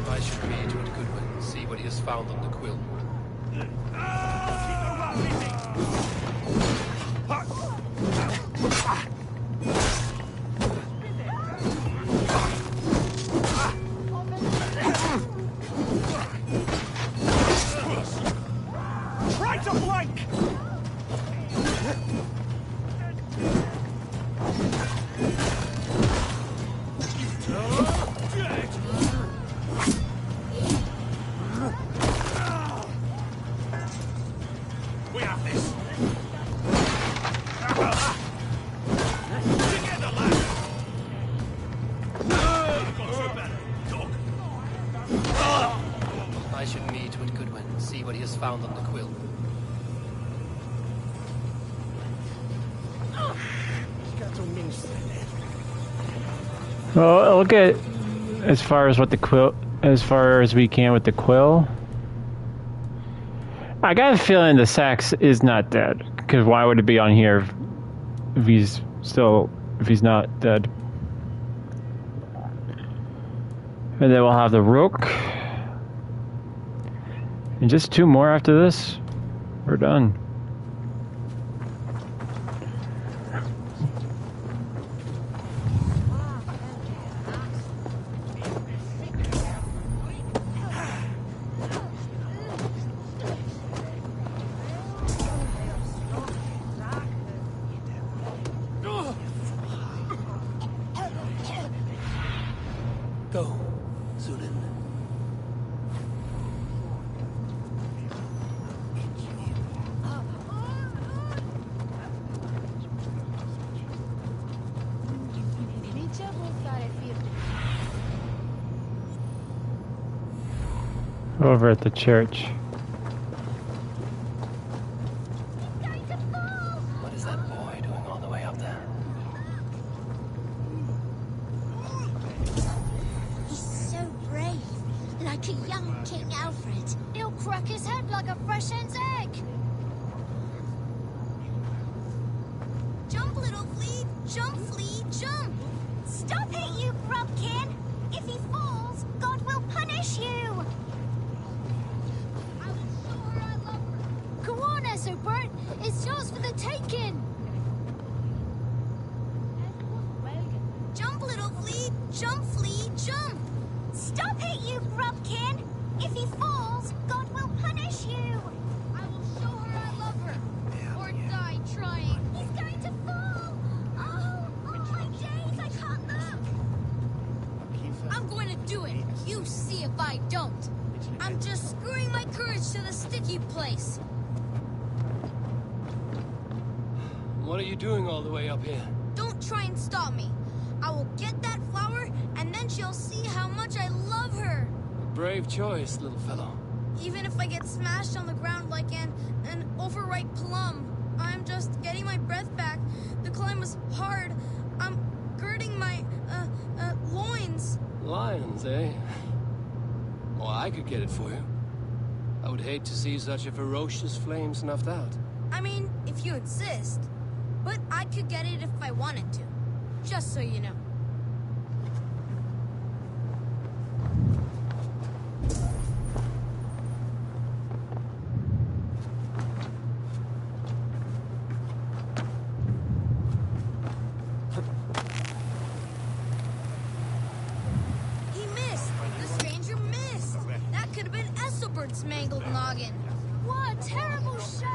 I should read to it Goodwin, see what he has found on the quill. Try to flank! We have this. Together, lads. You've got your better, dog. I should meet with Goodwin, see what he has found on the quill. Well, I'll get as far as what the quill, as far as we can with the quill. I got a feeling the Sax is not dead, because why would it be on here if he's not dead? And then we'll have the Rook. And just 2 more after this. We're done. Go, Sunan. Over at the church. What is that boy doing all the way up there? He's so brave. Like a young King Alfred. He'll crack his head like a fresh hen's egg. Jump, little flea. Jump, flea, jump. Stop it, you grubkin. If he falls, God will punish you. Go on, Essobert. It's yours for the taking. Jump, little flea. Jump, flea, jump. Stop it, you grubkin. If he falls, God will punish you. I will show her I love her. Or die trying. He's going to fall. Oh my days, I can't look. I'm going to do it. You see if I don't. I'm just screwing my courage to the sticky place. What are you doing all the way up here? Don't try and stop me. I will get that flower, and then she'll see how much I love her. A brave choice, little fellow. Even if I get smashed on the ground like an overripe plum, I'm just getting my breath back. The climb was hard. I'm girding my, loins. Lions, eh? Well, I could get it for you. I would hate to see such a ferocious flame snuffed out. I mean, if you insist. But I could get it if I wanted to. Just so you know. He missed! The stranger missed! That could have been Esselbert's mangled noggin. What a terrible show!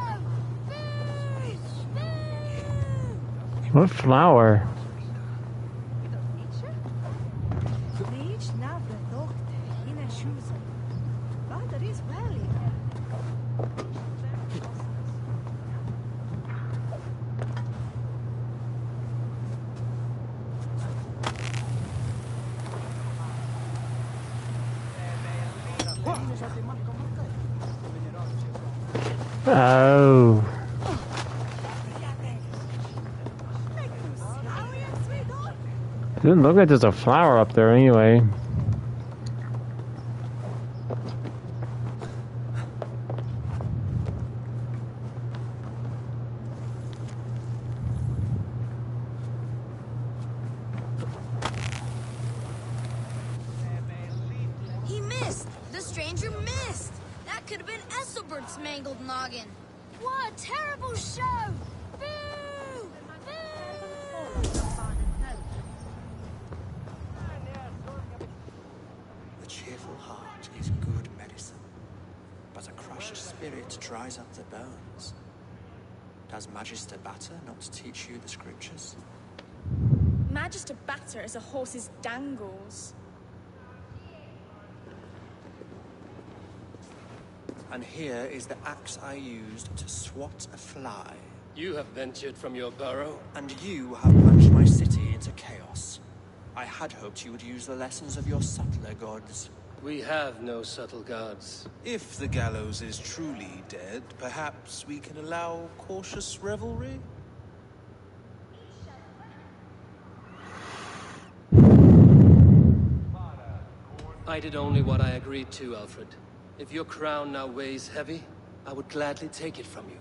What flower? Oh. Doesn't look like there's a flower up there anyway. He missed! The stranger missed! That could have been Esselbert's mangled noggin. What a terrible show! Boo! The cheerful heart is good medicine, but a crushed spirit dries up the bones. Does Magister Batter not teach you the scriptures? Magister Batter is a horse's dangles. And here is the axe I used to swat a fly. You have ventured from your burrow. And you have plunged my city into chaos. I had hoped you would use the lessons of your subtler gods. We have no subtle gods. If the gallows is truly dead, perhaps we can allow cautious revelry? I did only what I agreed to, Alfred. If your crown now weighs heavy, I would gladly take it from you.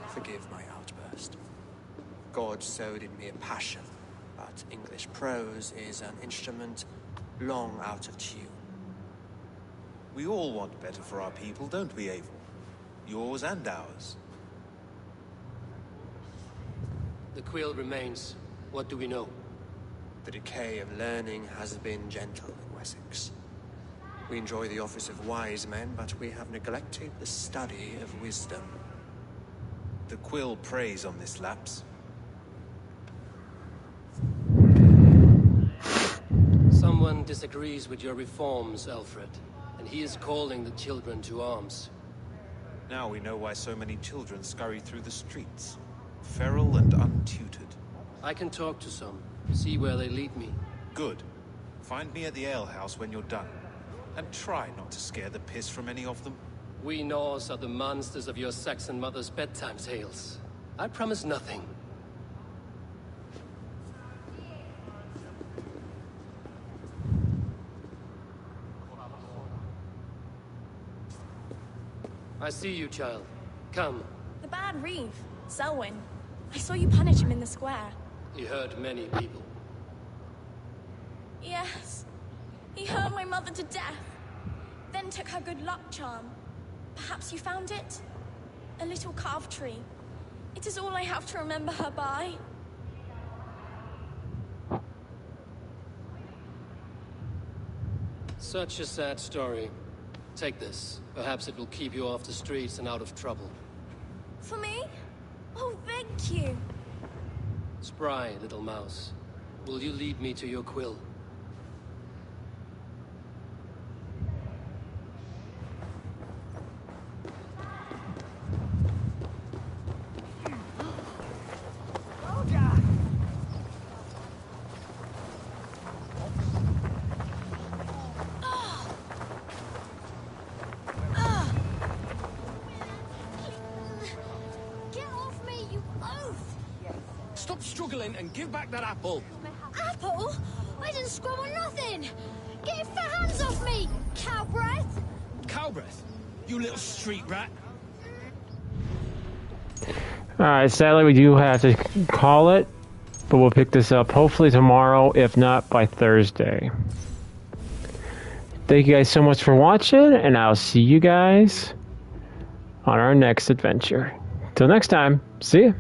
Forgive my outburst. God sowed in me a passion, but English prose is an instrument long out of tune. We all want better for our people, don't we, Abel? Yours and ours. The quill remains. What do we know? The decay of learning has been gentle in Wessex. We enjoy the office of wise men, but we have neglected the study of wisdom. The quill preys on this lapse. Someone disagrees with your reforms, Alfred, and he is calling the children to arms. Now we know why so many children scurry through the streets, feral and untutored. I can talk to some, see where they lead me. Good. Find me at the alehouse when you're done. And try not to scare the piss from any of them. We Norse are the monsters of your Saxon mother's bedtime tales. I promise nothing. I see you, child. Come. The bad Reeve, Selwyn. I saw you punish him in the square. He hurt many people. Yes. He hurt my mother to death. Then took her good luck charm. Perhaps you found it? A little carved tree. It is all I have to remember her by. Such a sad story. Take this. Perhaps it will keep you off the streets and out of trouble. For me? Oh, thank you. Spry, little mouse. Will you lead me to your quill? struggle in and give back that apple. Apple? I didn't scrub on nothing. Get your fat hands off me, cow breath. Cow breath? You little street rat. Alright, sadly we do have to call it, but we'll pick this up hopefully tomorrow, if not by Thursday. Thank you guys so much for watching, and I'll see you guys on our next adventure. Till next time, see ya.